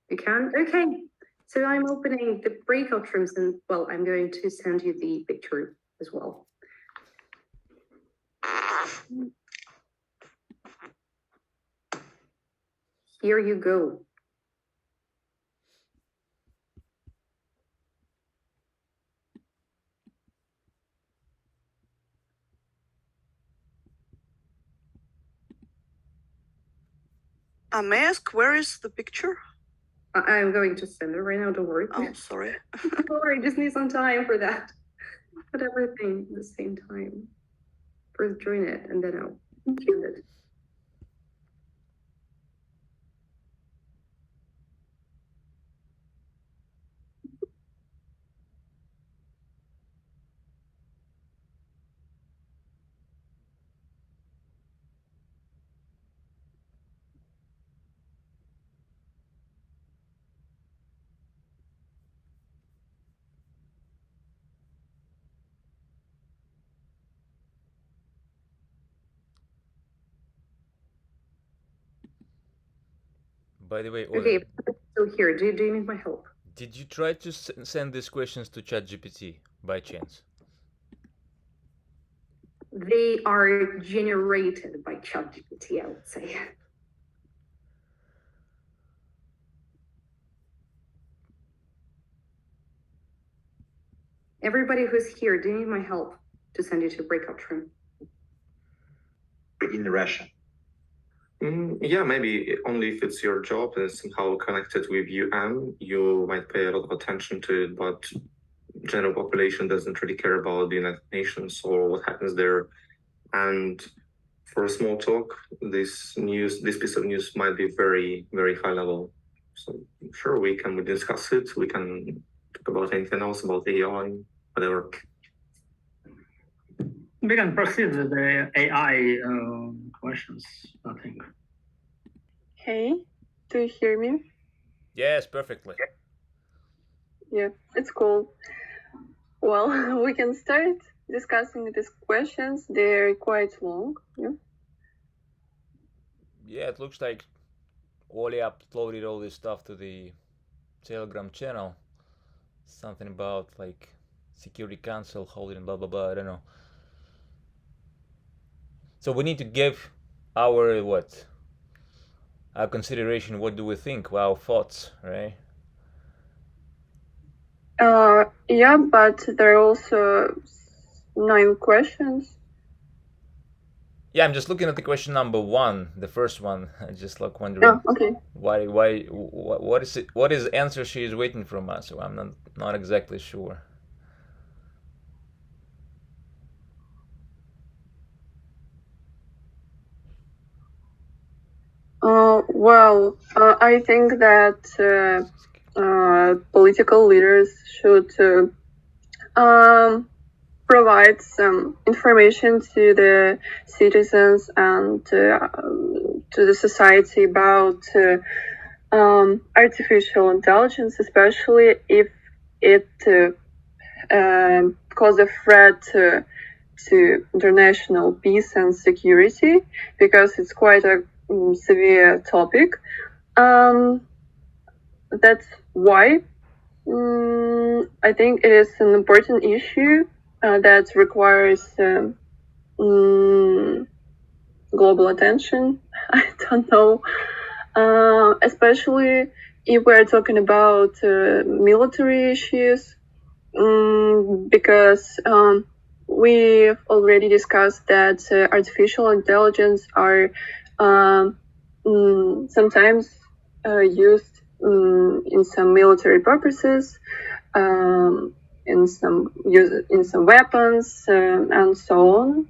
You can? Okay. So I'm opening the breakout rooms and, well, I'm going to send you the picture as well. Here you go. May I ask, where is the picture? I'm going to send it right now, don't worry. Oh, sorry. Don't worry, just need some time for that. Put everything at the same time. First join it, and then I'll send it. By the way, Okay, so here, do you need my help? did you try to send these questions to ChatGPT by chance? They are generated by ChatGPT, I would say. Everybody who's here, do you need my help to send you to breakout room? In Russia. Yeah, maybe only if it's your job and somehow connected with you might pay a lot of attention to it, but general population doesn't really care about the United Nations or what happens there. And for a small talk, this piece of news might be very, very high level. So sure, we can discuss it. We can talk about anything else, about AI, whatever. We can proceed with the AI questions, I think. Hey, do you hear me? Yes, perfectly. Yeah, it's cool. Well, we can start discussing these questions. They're quite long. Yeah, it looks like Oli uploaded all this stuff to the Telegram channel. Something about like Security Council holding blah blah blah. I don't know. So we need to give our our consideration. What do we think? Our thoughts, right? Yeah, but there are also 9 questions. Yeah, I'm just looking at the question number 1, the first one. I just like wondering okay. what is it? What is the answer she is waiting from us? So I'm not exactly sure. Well, I think that political leaders should provide some information to the citizens and to the society about artificial intelligence, especially if it cause a threat to international peace and security, because it's quite a severe topic. That's why I think it is an important issue that requires global attention. I don't know, especially if we're talking about military issues, because we've already discussed that artificial intelligence are sometimes used in some military purposes, in some weapons, and so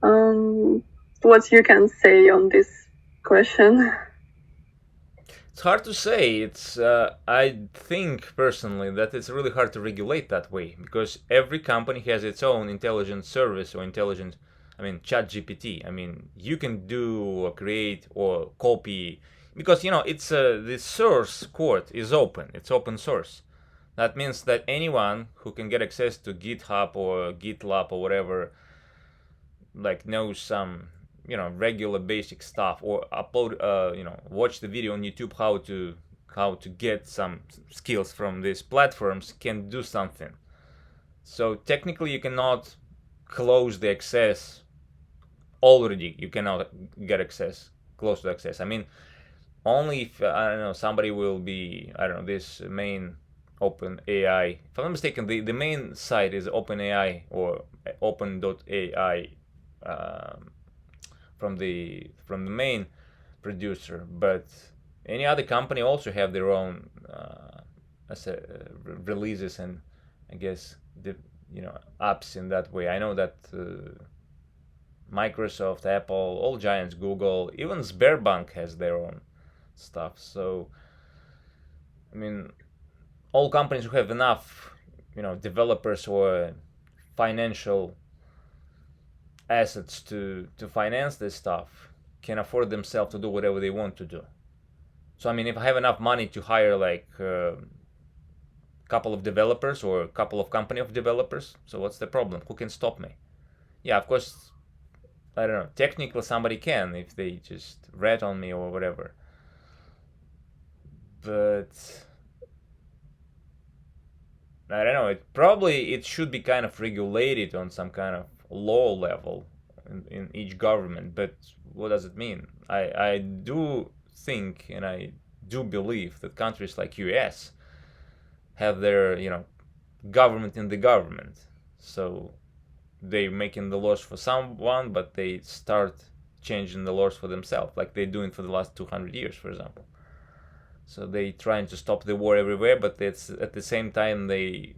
on. What you can say on this question? It's hard to say. It's I think personally that it's really hard to regulate that way, because every company has its own intelligence service or intelligence. I mean, ChatGPT. I mean, you can do or create or copy, because it's the source code is open. It's open source. That means that anyone who can get access to GitHub or GitLab or whatever, like, knows some regular basic stuff, or upload watch the video on YouTube how to get some skills from these platforms, can do something. So technically you cannot close the access. Already you cannot get access, close to access. I mean, only if I don't know, somebody will be, I don't know, this main OpenAI, if I'm not mistaken, the main site is OpenAI or open.ai, from the main. producer, but any other company also have their own releases and I guess the apps in that way. I know that Microsoft, Apple, all giants, Google, even Sberbank has their own stuff. So I mean, all companies who have enough developers or financial assets to finance this stuff can afford themselves to do whatever they want to do. So I mean, if I have enough money to hire like a couple of developers or a couple of company of developers, so what's the problem? Who can stop me? Yeah, of course, I don't know, technically somebody can if they just rat on me or whatever, but I don't know, it should be kind of regulated on some kind of law level in each government. But what does it mean? I do think and I do believe that countries like US have their government in the government, so they're making the laws for someone, but they start changing the laws for themselves, like they're doing for the last 200 years, for example. So they trying to stop the war everywhere, but it's at the same time they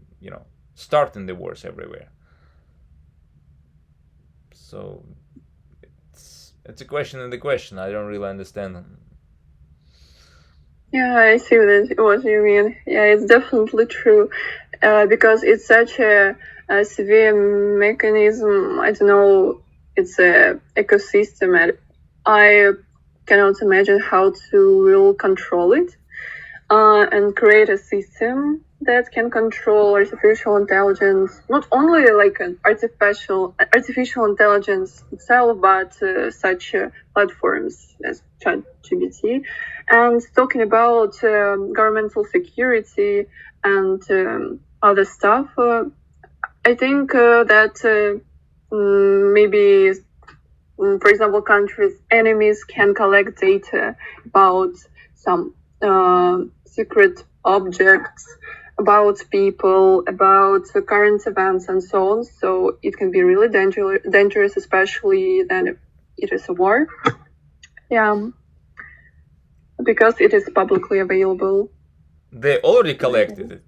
starting the wars everywhere. So it's a question in the question. I don't really understand. Yeah, I see what you mean. Yeah, it's definitely true, because it's such a severe mechanism. I don't know, it's a ecosystem, and I cannot imagine how to really control it and create a system that can control artificial intelligence, not only like an artificial intelligence itself, but such platforms as ChatGPT. And talking about governmental security and other stuff, I think that maybe, for example, countries' enemies can collect data about some secret objects, about people, about current events, and so on. So it can be really dangerous, especially then it is a war. Yeah, because it is publicly available. They already collected it.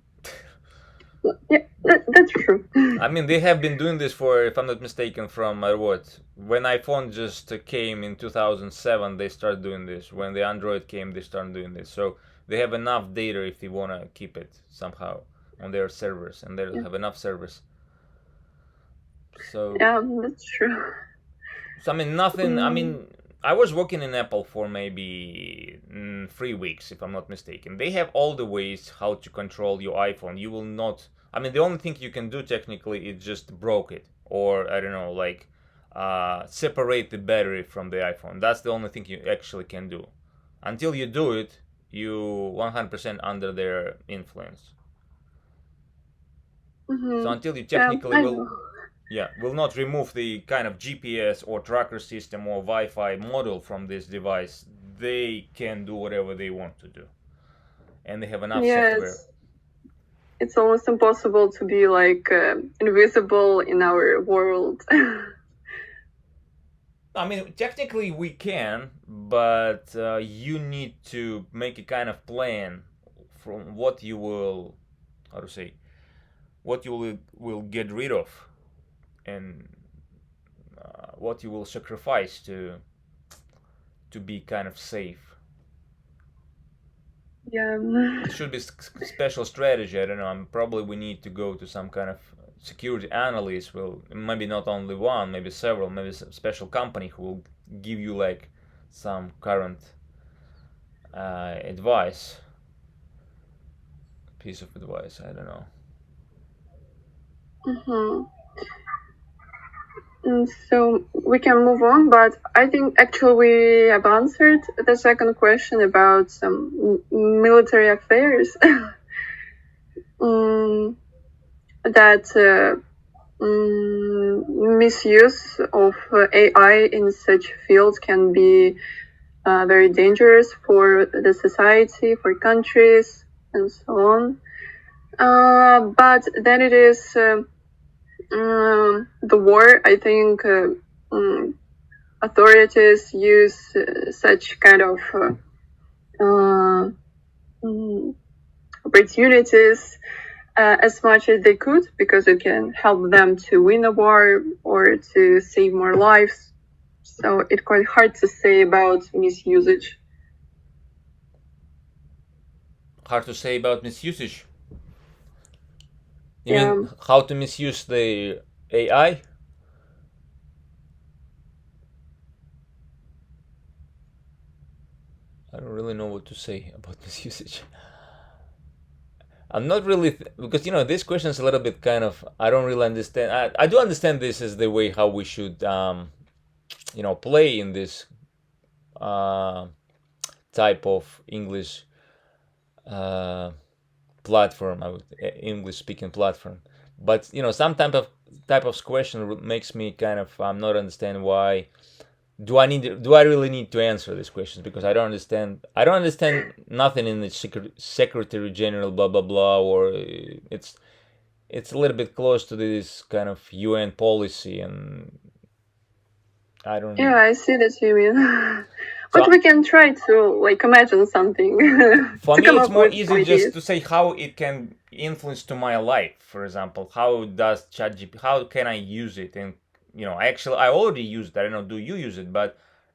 Yeah, that's true. I mean, they have been doing this for, if I'm not mistaken, from what? When iPhone just came in 2007, they started doing this. When the Android came, they started doing this. So they have enough data if they want to keep it somehow on their servers, and they have enough servers. So yeah, that's true. So I mean, nothing. I mean, I was working in Apple for maybe 3 weeks, if I'm not mistaken. They have all the ways how to control your iPhone. You will not. I mean, the only thing you can do technically is just broke it, or I don't know, like separate the battery from the iPhone. That's the only thing you actually can do. Until you do it, you 100% under their influence. So until you technically will not remove the kind of GPS or tracker system or Wi-Fi model from this device, they can do whatever they want to do, and they have enough software. It's almost impossible to be like invisible in our world. I mean, technically we can, but you need to make a kind of plan from what you will, what you will get rid of, and what you will sacrifice to be kind of safe. Yeah. It should be special strategy. I don't know. Probably we need to go to some kind of security analyst. Well, maybe not only one, maybe several, maybe some special company who will give you like some current advice, piece of advice. I don't know. So we can move on, but I think actually we have answered the second question about some military affairs. That misuse of AI in such fields can be very dangerous for the society, for countries, and so on. But then it is the war, I think, authorities use such kind of opportunities as much as they could, because it can help them to win a war or to save more lives. So it's quite hard to say about misusage. Hard to say about misusage. You mean how to misuse the AI? I don't really know what to say about misusage. I'm not really because this question is a little bit kind of, I don't really understand. I do understand this is the way how we should play in this type of English platform, English speaking platform. But some type of question makes me kind of not understand why. Do I really need to answer these questions? Because I don't understand nothing in the Secretary General blah blah blah, or it's a little bit close to this kind of UN policy, and I don't know. Yeah, I see that you mean. But we can try to imagine something. For me, it's more easy just to say how it can influence to my life. For example, how does ChatGPT? How can I use it? And I already use it. I don't know, do you use it?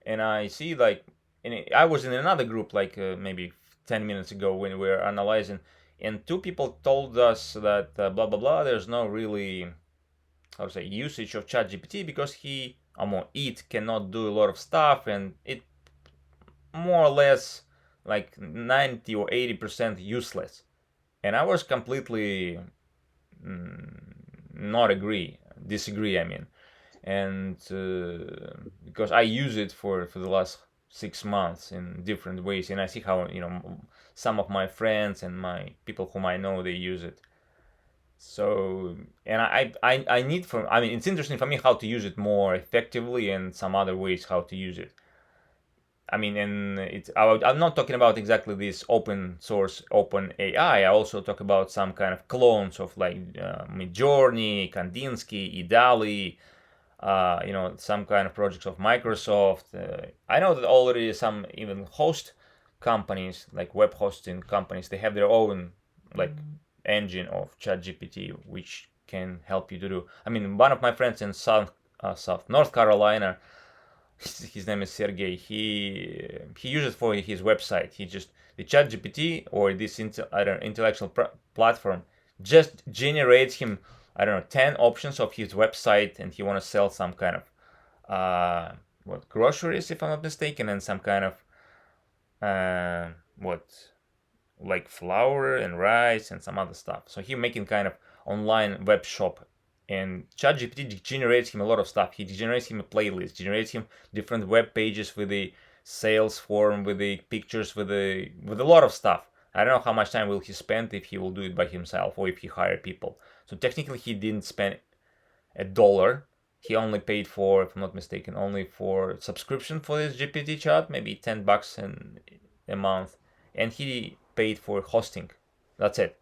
And I see I was in another group maybe 10 minutes ago when we were analyzing, and two people told us that blah blah blah. There's no really usage of ChatGPT because it cannot do a lot of stuff, and it more or less 90 or 80% useless. And I was completely disagree, I mean. And because I use it for the last 6 months in different ways, and I see how some of my friends and my people whom I know, they use it. So, and I need it's interesting for me how to use it more effectively, and some other ways how to use it. And I'm not talking about exactly this open source, open AI. I also talk about some kind of clones of Midjourney, Kandinsky, Idali, some kind of projects of Microsoft. I know that already some even host companies, like web hosting companies, they have their own engine of ChatGPT, which can help you to do. One of my friends in North Carolina, his name is Sergey. He uses for his website. The ChatGPT or this intellectual platform just generates him 10 options of his website, and he want to sell some kind of groceries, if I'm not mistaken, and some kind of flour and rice and some other stuff. So he making kind of online web shop. And ChatGPT generates him a lot of stuff. He generates him a playlist, generates him different web pages with the sales form, with the pictures, with a lot of stuff. I don't know how much time will he spend if he will do it by himself or if he hire people. So technically he didn't spend $1. He only paid for, if I'm not mistaken, only for subscription for this GPT chat, maybe $10 a month, and he paid for hosting. That's it.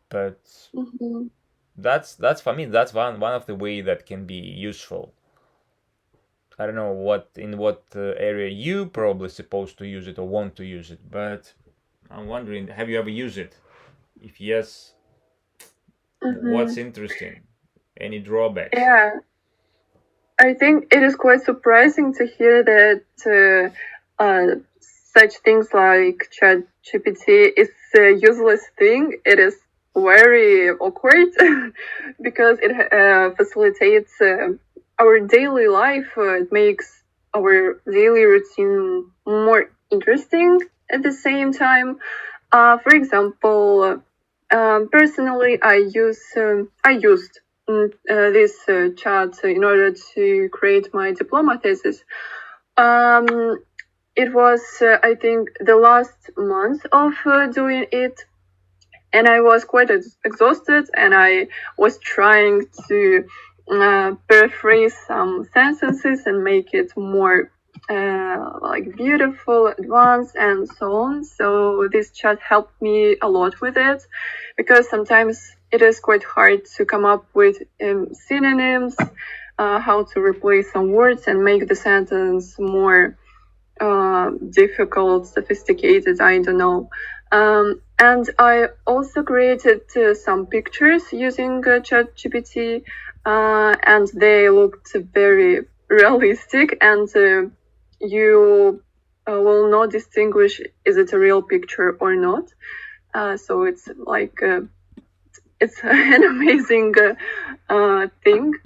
But that's for me, that's one of the way that can be useful. I don't know in what area you probably supposed to use it or want to use it, but I'm wondering, have you ever used it? If yes, what's interesting? Any drawbacks? Yeah, I think it is quite surprising to hear that such things like ChatGPT is a useless thing. It is very awkward because it facilitates our daily life. It makes our daily routine more interesting at the same time. For example, personally, I used this chat in order to create my diploma thesis. It was, I think, the last month of doing it, and I was quite exhausted, and I was trying to paraphrase some sentences and make it more beautiful, advanced, and so on. So this chat helped me a lot with it, because sometimes it is quite hard to come up with synonyms how to replace some words and make the sentence more difficult, sophisticated, I don't know. And I also created some pictures using ChatGPT, and they looked very realistic, and you will not distinguish is it a real picture or not. So it's like it's an amazing thing.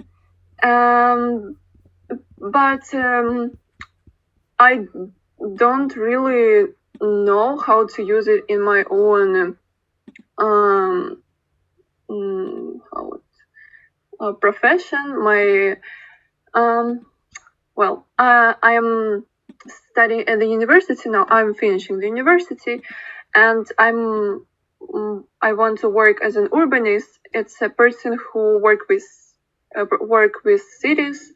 But I don't really know how to use it in my own profession. My I am studying at the university now. I'm finishing the university, and I want to work as an urbanist. It's a person who work with cities,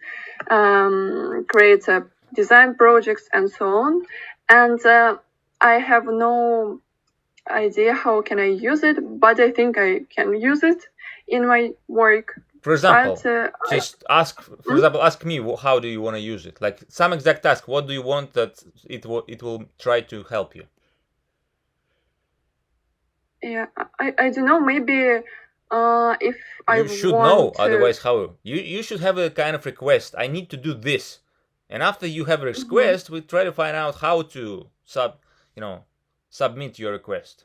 creates design projects and so on. And I have no idea how can I use it, but I think I can use it in my work. For example, just ask. For example, ask me how do you want to use it? Like some exact task. What do you want that it will try to help you? Yeah, I don't know. Maybe if you should know. Otherwise, how you should have a kind of request. I need to do this, and after you have a request, we try to find out how to submit your request.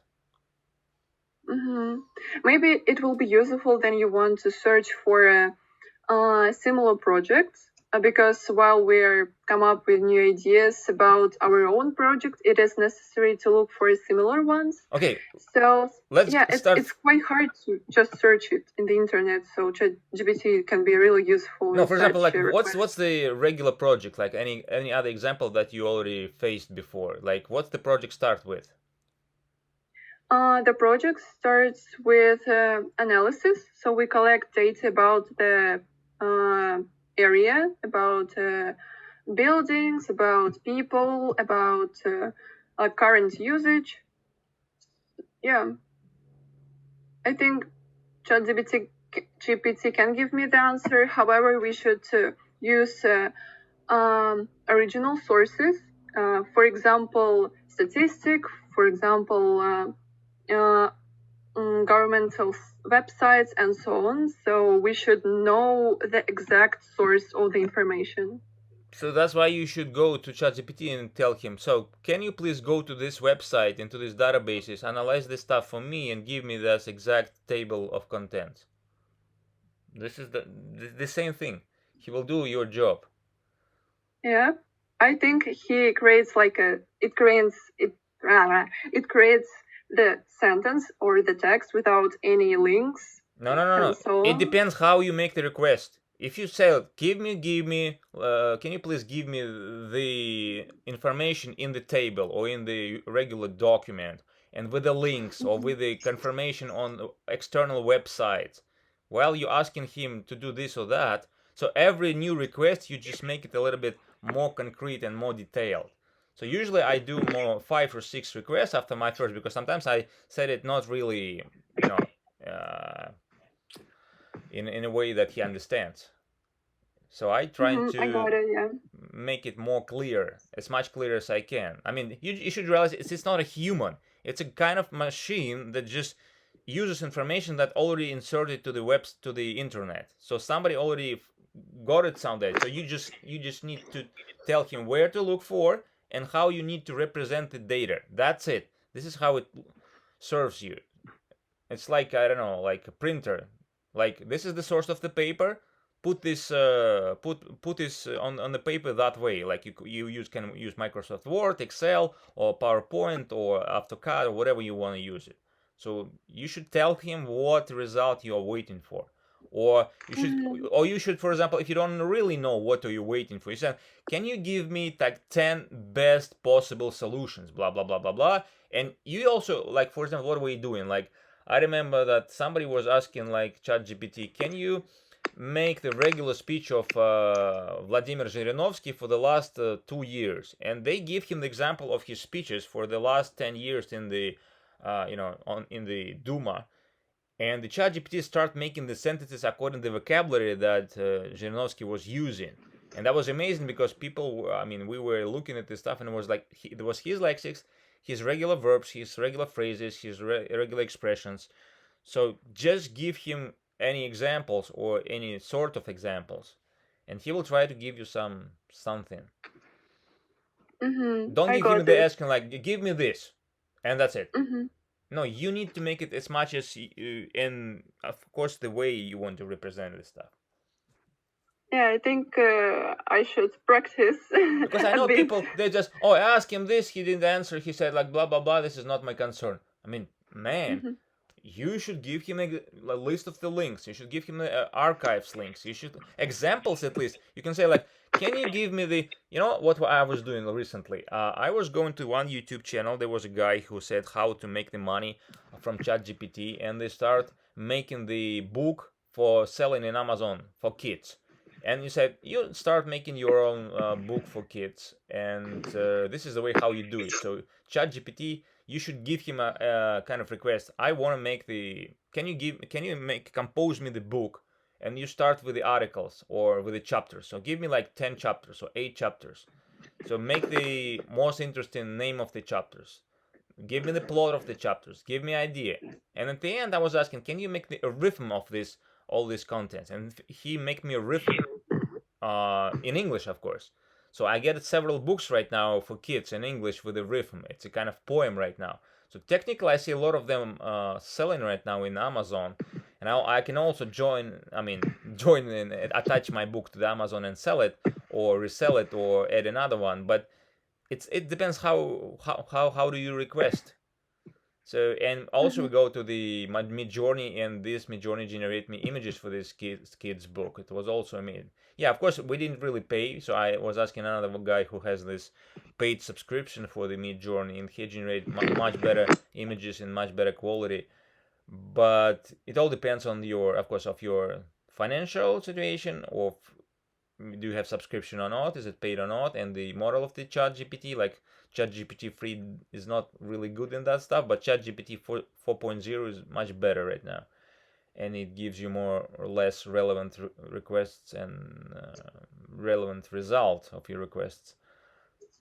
Maybe it will be useful then you want to search for similar projects, because while we're come up with new ideas about our own project, it is necessary to look for similar ones. Okay. So let's start. It's quite hard to just search it in the internet. So ChatGPT can be really useful. No, for example, like what's the regular project? Like any other example that you already faced before? Like what's the project start with? The project starts with analysis. So we collect data about the area, about buildings, about people, about current usage. Yeah, I think ChatGPT can give me the answer. However, we should use original sources. For example, statistic. For example, governmental websites and so on. So we should know the exact source of the information. So that's why you should go to ChatGPT and tell him, so can you please go to this website, into these databases, analyze this stuff for me and give me this exact table of contents. This is the same thing. He will do your job. Yeah, I think he creates it creates the sentence or the text without any links. No. So it depends how you make the request. If you say, can you please give me the information in the table or in the regular document and with the links or with the confirmation on external websites, while you're asking him to do this or that, so every new request, you just make it a little bit more concrete and more detailed. So usually I do more 5 or 6 requests after my first, because sometimes I set it not really, in a way that he understands. So I try to make it more clear, as much clear as I can. I mean, you should realize it's not a human. It's a kind of machine that just uses information that already inserted to the internet. So somebody already got it someday. So you just need to tell him where to look for and how you need to represent the data. That's it. This is how it serves you. It's like, I don't know, like a printer. Like, this is the source of the paper. Put this put this on the paper that way. Like you can use Microsoft Word, Excel, or PowerPoint, or AutoCAD, or whatever you want to use it. So you should tell him what result you are waiting for. Or you should, for example, if you don't really know what are you waiting for, you say, can you give me like 10 best possible solutions, blah blah blah blah blah. And you also, like, for example, what were you doing? Like, I remember that somebody was asking, like, ChatGPT, can you make the regular speech of Vladimir Zhirinovsky for the last 2 years? And they give him the example of his speeches for the last 10 years in the in the Duma. and the ChatGPT start making the sentences according to the vocabulary that Zhirinovsky was using. And that was amazing because people, I mean, we were looking at this stuff and it was like, it was his lexics, his regular verbs, his regular phrases, his regular expressions. So just give him any examples or any sort of examples, and he will try to give you something. Don't give him the asking like, give me this, and that's it. No, you need to make it as much as you, and of course the way you want to represent this stuff. Yeah, I think I should practice. Because I know people, they just, oh, I asked him this, he didn't answer, he said like blah blah blah, this is not my concern. I mean, man, you should give him a list of the links, you should give him archives links, you should examples at least. You can say like, can you give me the, you know what I was doing recently? I was going to one YouTube channel, there was a guy who said how to make the money from ChatGPT, and they start making the book for selling in Amazon for kids. And you said you start making your own book for kids, and this is the way how you do it. So ChatGPT, you should give him a kind of request. I want to make the. Can you compose me the book? And you start with the articles or with the chapters. So give me like 10 chapters or 8 chapters. So make the most interesting name of the chapters. Give me the plot of the chapters. Give me idea. And at the end, I was asking, can you make a rhythm of this? All these contents, and he make me a rhythm in English, of course. So I get several books right now for kids in English with a rhythm. It's a kind of poem right now. So technically, I see a lot of them selling right now in Amazon, and I can also join and attach my book to the Amazon and sell it, or resell it, or add another one. But it depends how do you request. So, and also we go to the Midjourney, and this Midjourney generate me images for this kid's book. It was also amazing. Yeah, of course, we didn't really pay, so I was asking another guy who has this paid subscription for the Midjourney, and he generated much better images in much better quality. But it all depends on your, of course, of your financial situation, or do you have subscription or not, is it paid or not, and the model of the ChatGPT, like ChatGPT 3 is not really good in that stuff, but ChatGPT 4.0 is much better right now, and it gives you more or less relevant requests and relevant result of your requests.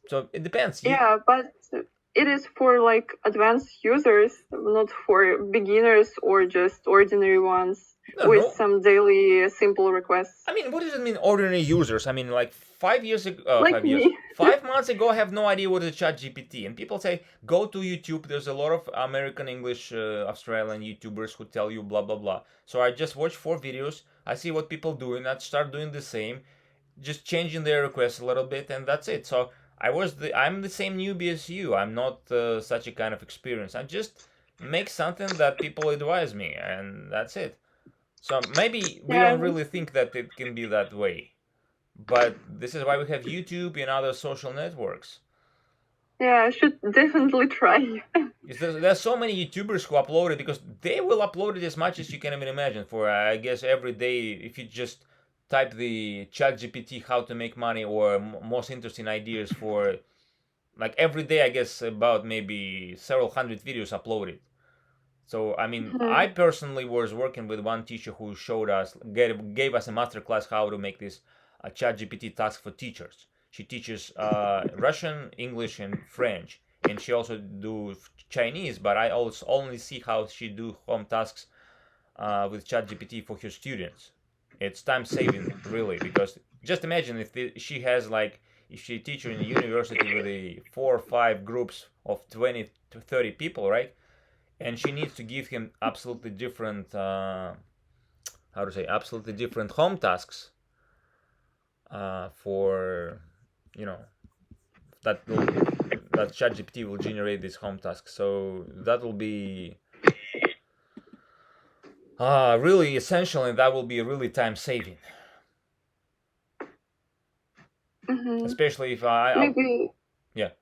So it depends. Yeah, but it is for like advanced users, not for beginners or just ordinary ones with some daily simple requests. I mean, what does it mean, ordinary users? I mean, like 5 years ago, like 5 months ago, I have no idea what is ChatGPT. And people say, go to YouTube. There's a lot of American, English, Australian YouTubers who tell you blah, blah, blah. So I just watch 4 videos. I see what people do, and I start doing the same, just changing their requests a little bit, and that's it. So I'm the same newbie as you. I'm not such a kind of experience. I just make something that people advise me, and that's it. So maybe we don't really think that it can be that way, but this is why we have YouTube and other social networks. Yeah, I should definitely try. There's so many YouTubers who upload it, because they will upload it as much as you can even imagine. For I guess every day, if you just type the ChatGPT how to make money or most interesting ideas for, like every day, I guess about maybe several hundred videos uploaded. So, I mean, I personally was working with one teacher who showed us, gave us a masterclass how to make this ChatGPT task for teachers. She teaches Russian, English, and French, and she also do Chinese. But I also only see how she do home tasks with ChatGPT for her students. It's time saving, really, because just imagine if she has like, if she teaches in a university with 4 or 5 groups of 20 to 30 people, right? And she needs to give him absolutely different, absolutely different home tasks for, that ChatGPT will generate these home tasks. So that will be really essential, and that will be really time saving. Especially if maybe. Yeah.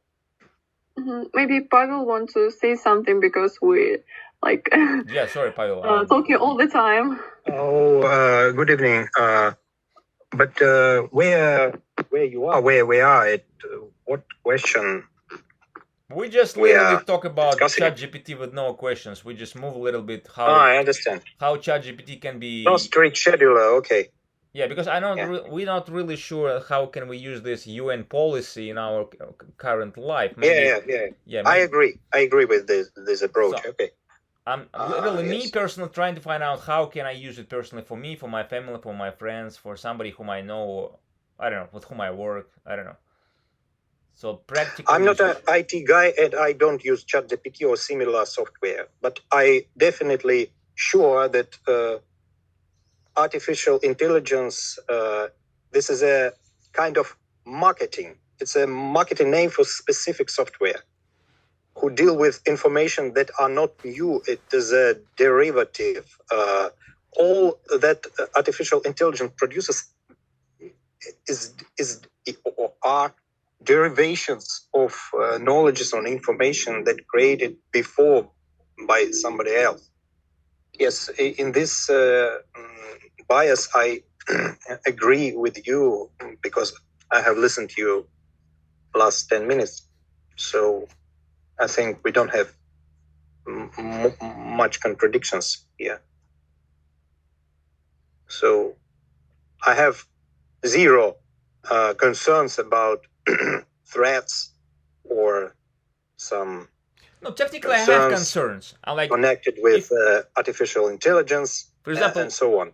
Maybe Pavel wants to say something, because we like yeah, sorry, Pavel. Talking all the time. Oh, good evening. But where you are, where we are at, what question? We just literally talk about ChatGPT with no questions. We just move a little bit how I understand. How ChatGPT can be no strict scheduler. Okay. Yeah, because we're not really sure how can we use this UN policy in our current life. Maybe, I agree with this approach. So, okay. I'm literally me personally trying to find out how can I use it personally for me, for my family, for my friends, for somebody whom I know, I don't know, with whom I work, I don't know. So practical. I'm not an IT guy and I don't use ChatGPT or similar software, but I definitely sure that artificial intelligence, this is a kind of marketing. It's a marketing name for specific software who deal with information that are not new. It is a derivative. All that artificial intelligence produces are derivations of knowledges on information that created before by somebody else. Yes, in this bias, I agree with you because I have listened to you last 10 minutes. So I think we don't have much contradictions here. So I have zero concerns about threats or some. No, technically I have concerns. I like connected with artificial intelligence, for example, and so on.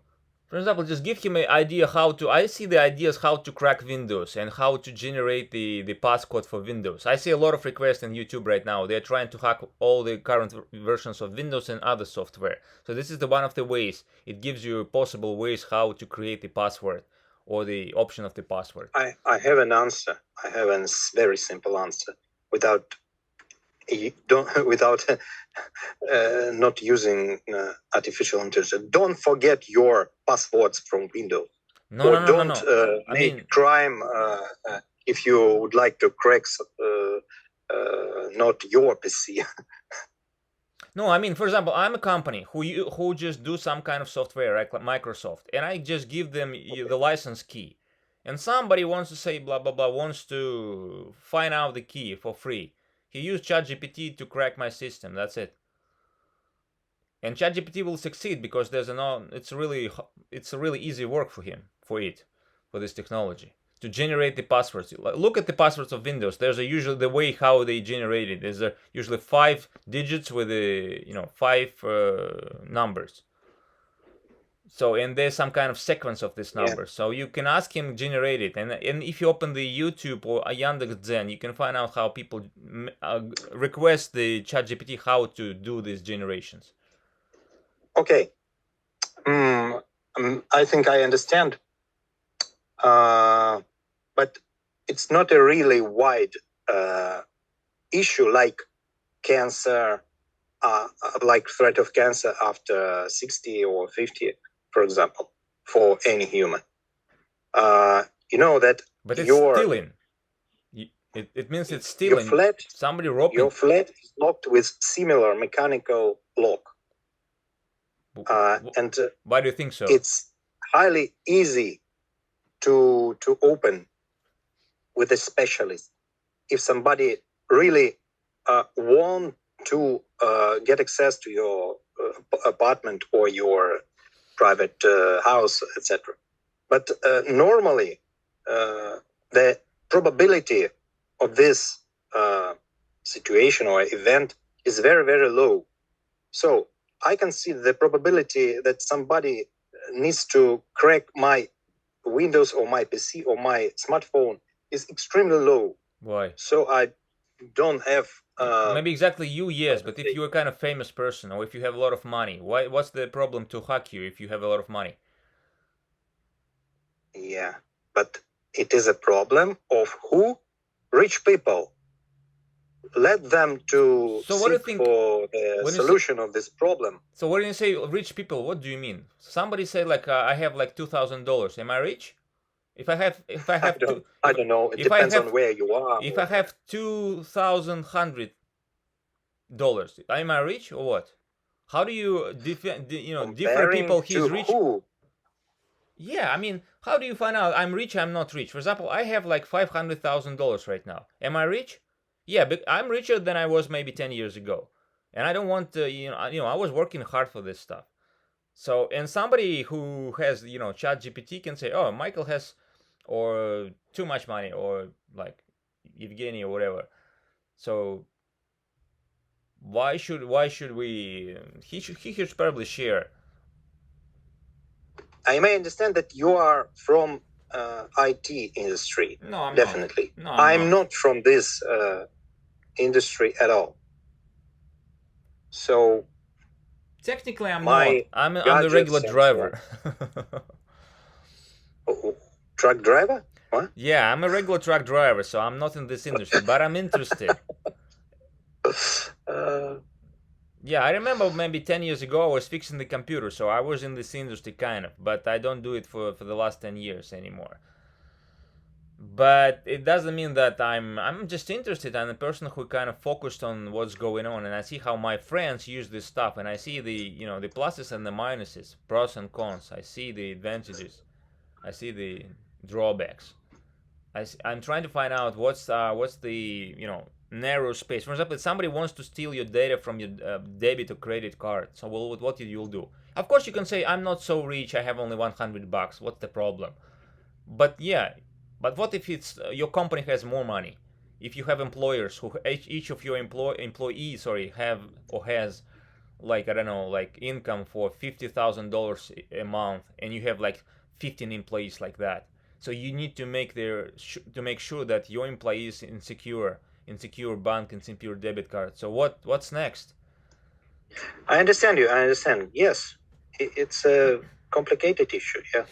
For example, just give him an idea how to. I see the ideas how to crack Windows and how to generate the passcode for Windows. I see a lot of requests on YouTube right now. They're trying to hack all the current versions of Windows and other software. So this is the one of the ways. It gives you possible ways how to create the password or the option of the password. I have an answer. I have a very simple answer without not using artificial intelligence. Don't forget your passwords from Windows. Don't make crime if you would like to crack not your PC. No, I mean, for example, I'm a company who just do some kind of software like Microsoft, and I just give them the license key. And somebody wants to say blah blah blah, wants to find out the key for free. He used ChatGPT to crack my system. That's it. And ChatGPT will succeed because it's a really easy work for him, for this technology to generate the passwords. Look at the passwords of Windows. There's usually the way how they generate it. There's usually 5 digits with 5 numbers. So, and there's some kind of sequence of this number. Yeah. So you can ask him generate it, and if you open the YouTube or Yandex.Zen, you can find out how people request the ChatGPT how to do these generations. Okay, I think I understand, but it's not a really wide issue like cancer, like threat of cancer after 60 or 50. For example, for any human, you know that. But it's stealing. It means it's stealing. Somebody robbed your flat is locked with similar mechanical lock. And why do you think so? It's highly easy to open with a specialist. If somebody really want to get access to your apartment or your private house, etc. But normally, the probability of this situation or event is very, very low. So I can see the probability that somebody needs to crack my Windows or my PC or my smartphone is extremely low. Why? So I don't have... Maybe exactly you, yes, but if you're a kind of famous person or if you have a lot of money, what's the problem to hack you if you have a lot of money? Yeah, but it is a problem of who? Rich people. Let them to seek for the solution of this problem. So when you say rich people, what do you mean? Somebody said like I have like $2,000. Am I rich? If I don't know. It depends on where you are. If I have $2,100, am I rich or what? How do you different people? He's rich. Who? Yeah, I mean, how do you find out I'm rich? I'm not rich. For example, I have like $500,000 right now. Am I rich? Yeah, but I'm richer than I was maybe 10 years ago, and I don't want to. I was working hard for this stuff. So, and somebody who has, ChatGPT can say, "Oh, Michael has, or too much money, or like Evgeny or whatever." So, why should we? He should probably share. I may understand that you are from IT industry. No, I'm definitely. not. No, I'm not from this industry at all. So technically, I'm not. I'm the regular driver. Truck driver? What? Yeah, I'm a regular truck driver, so I'm not in this industry, but I'm interested. Yeah, I remember maybe 10 years ago I was fixing the computer, so I was in this industry kind of, but I don't do it for the last 10 years anymore. But it doesn't mean that I'm just interested. I'm a person who kind of focused on what's going on, and I see how my friends use this stuff, and I see the pluses and the minuses, pros and cons. I see the advantages, I see the drawbacks. I'm trying to find out what's the narrow space. For example, if somebody wants to steal your data from your debit or credit card, so what you'll do? Of course, you can say, I'm not so rich, I have only $100. What's the problem? But yeah, but what if it's your company has more money? If you have employers who each of your employees have or has like, I don't know, like income for $50,000 a month, and you have like 15 employees like that. So you need to make sure that your employees in secure bank and secure debit card. So what's next? I understand you. I understand. Yes, it's a complicated issue. Yeah.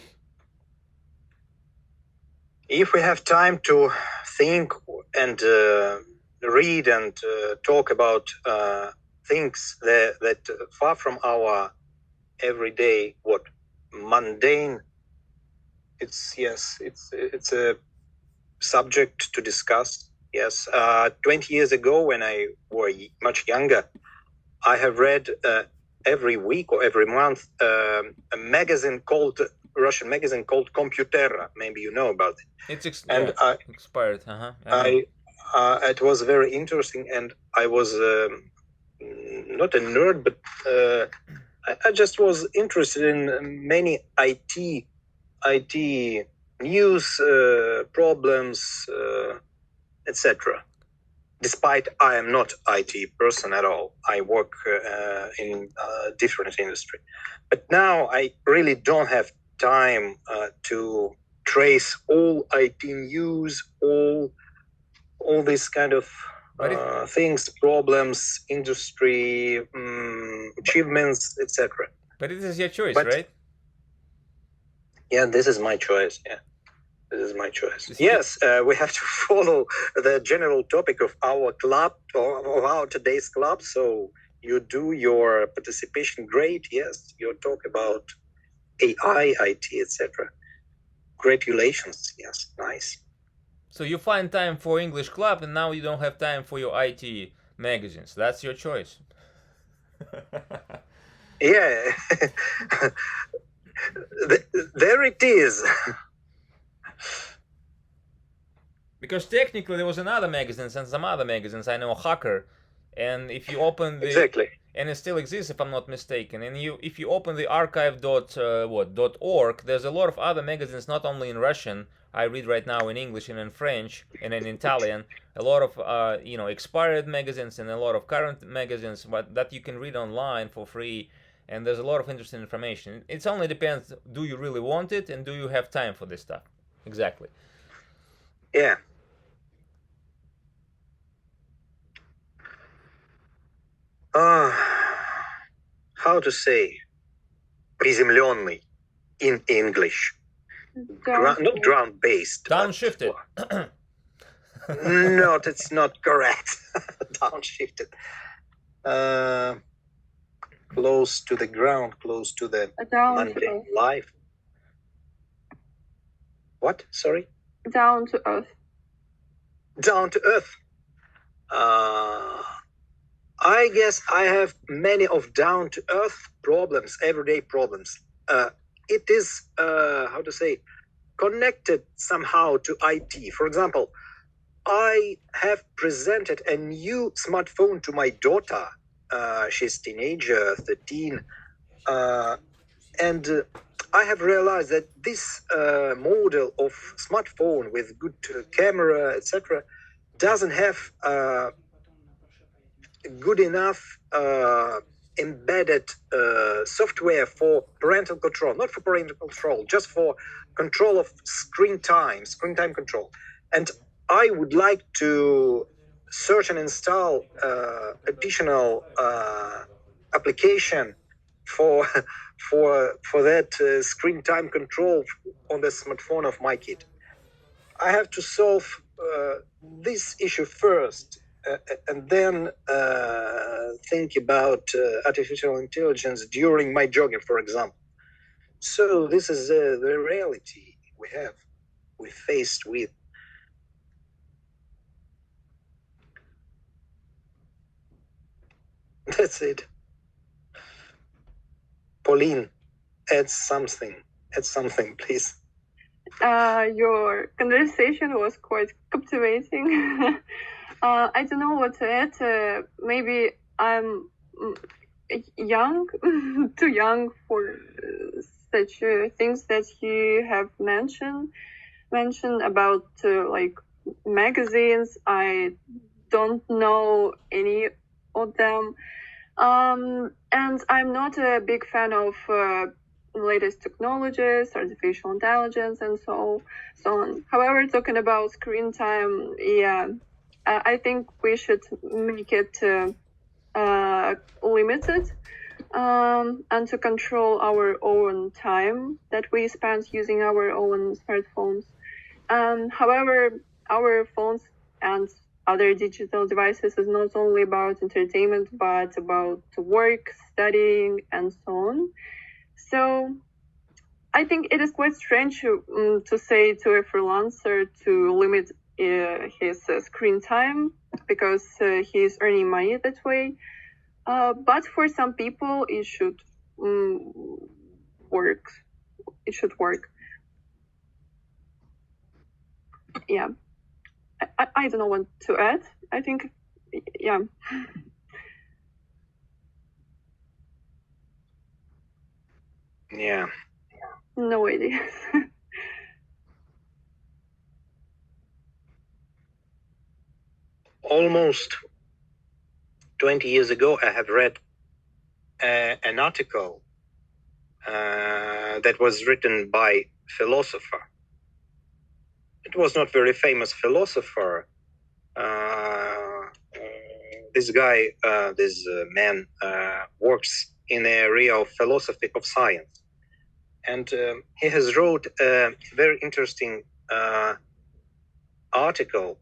If we have time to think and read and talk about things that far from our everyday mundane, it's a subject to discuss. Yes, 20 years ago, when I was much younger, I have read every week or every month a Russian magazine called Computera. Maybe you know about it. It's expired. It was very interesting, and I was not a nerd, but I just was interested in many IT news problems, etc. Despite I am not IT person at all, I work in a different industry. But now I really don't have time to trace all IT news, all these kind of things, problems, industry, achievements, etc. But it is your choice, right? Yeah, this is my choice. Yeah. This is my choice. Yes, we have to follow the general topic of our club, or of our today's club. So you do your participation great. Yes, you talk about AI, IT, etc. Congratulations. Yes, nice. So you find time for English club, and now you don't have time for your IT magazines. That's your choice. Yeah, there it is. Because technically there was another magazines and some other magazines. I know Hacker, and if you open the exactly, and it still exists if I'm not mistaken. And if you open the archive.org, there's a lot of other magazines, not only in Russian. I read right now in English and in French and in Italian. A lot of expired magazines and a lot of current magazines, but that you can read online for free. And there's a lot of interesting information. It only depends: do you really want it, and do you have time for this stuff? Exactly. Yeah. How to say приземленный in English? Not ground-based. Downshifted. No, it's not correct. Downshifted. Close to the ground, close to the mundane life. What? Sorry? Down to earth. Down to earth. I guess I have many of down to earth problems, everyday problems. It is, how to say, connected somehow to IT. For example, I have presented a new smartphone to my daughter. She's teenager, 13, and I have realized that this model of smartphone with good camera, etc., doesn't have good enough embedded software for parental control, not for parental control, just for control of screen time control. And I would like to search and install additional application for for that screen time control on the smartphone of my kid. I have to solve this issue first, and then think about artificial intelligence during my jogging, for example. So this is the reality we're faced with. That's it. Pauline, add something, please. Your conversation was quite captivating. I don't know what to add. Maybe I'm young, too young for such things that you have mentioned about like magazines. I don't know any of them. And I'm not a big fan of latest technologies, artificial intelligence, and so on. However, talking about screen time, yeah, I think we should make it limited and to control our own time that we spend using our own smartphones. However, our phones and other digital devices is not only about entertainment, but about work, studying, and so on. So I think it is quite strange to say to a freelancer to limit his screen time because he is earning money that way. But for some people, it should work. It should work. Yeah. I don't know what to add. I think, yeah. Yeah. No idea. Almost 20 years ago, I have read an article that was written by philosopher. It was not very famous philosopher. This guy, this man, works in the area of philosophy of science, and he has wrote a very interesting article.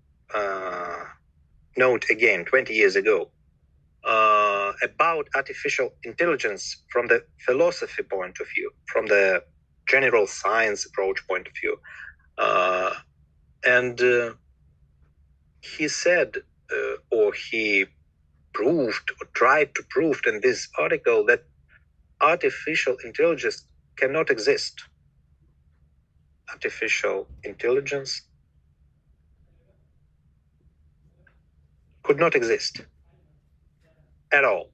Note again, 20 years ago, about artificial intelligence from the philosophy point of view, from the general science approach point of view. And he said, or he proved, or tried to prove in this article, that artificial intelligence cannot exist. Artificial intelligence could not exist at all.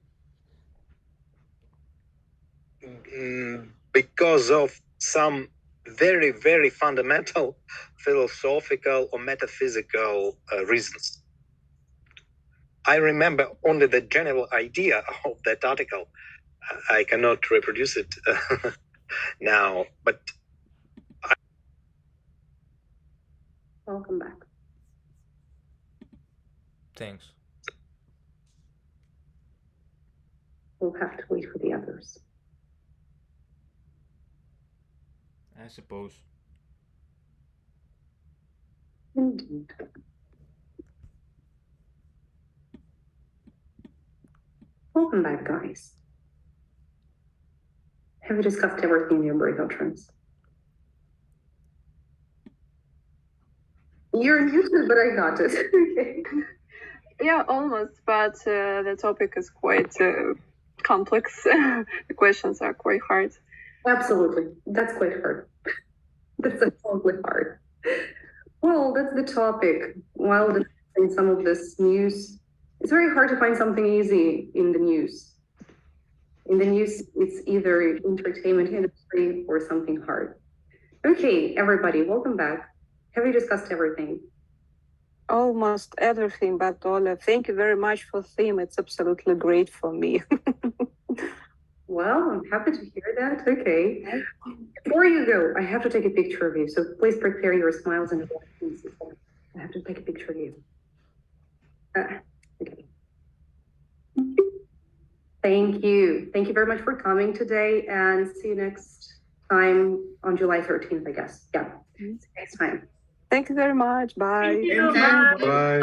Because of some very, very fundamental philosophical or metaphysical reasons. I remember only the general idea of that article. I cannot reproduce it now, but welcome back. Thanks. We'll have to wait for the others. I suppose. Indeed. Welcome back, guys. Have we discussed everything in your breakout rooms? You're muted, but I got it. Yeah, almost, but the topic is quite complex. The questions are quite hard. Absolutely. That's quite hard. That's absolutely hard. Well, that's the topic. While discussing some of this news, it's very hard to find something easy in the news. In the news, it's either entertainment industry or something hard. Okay, everybody, welcome back. Have we discussed everything? Almost everything, but Ola, thank you very much for theme. It's absolutely great for me. Well, I'm happy to hear that. Okay. Before you go, I have to take a picture of you. So please prepare your smiles and reactions. I have to take a picture of you. Okay. Thank you. Thank you very much for coming today, and see you next time on July 13th, I guess. Yeah. See you next time. Thank you very much. Bye. Thank you. Bye. Bye.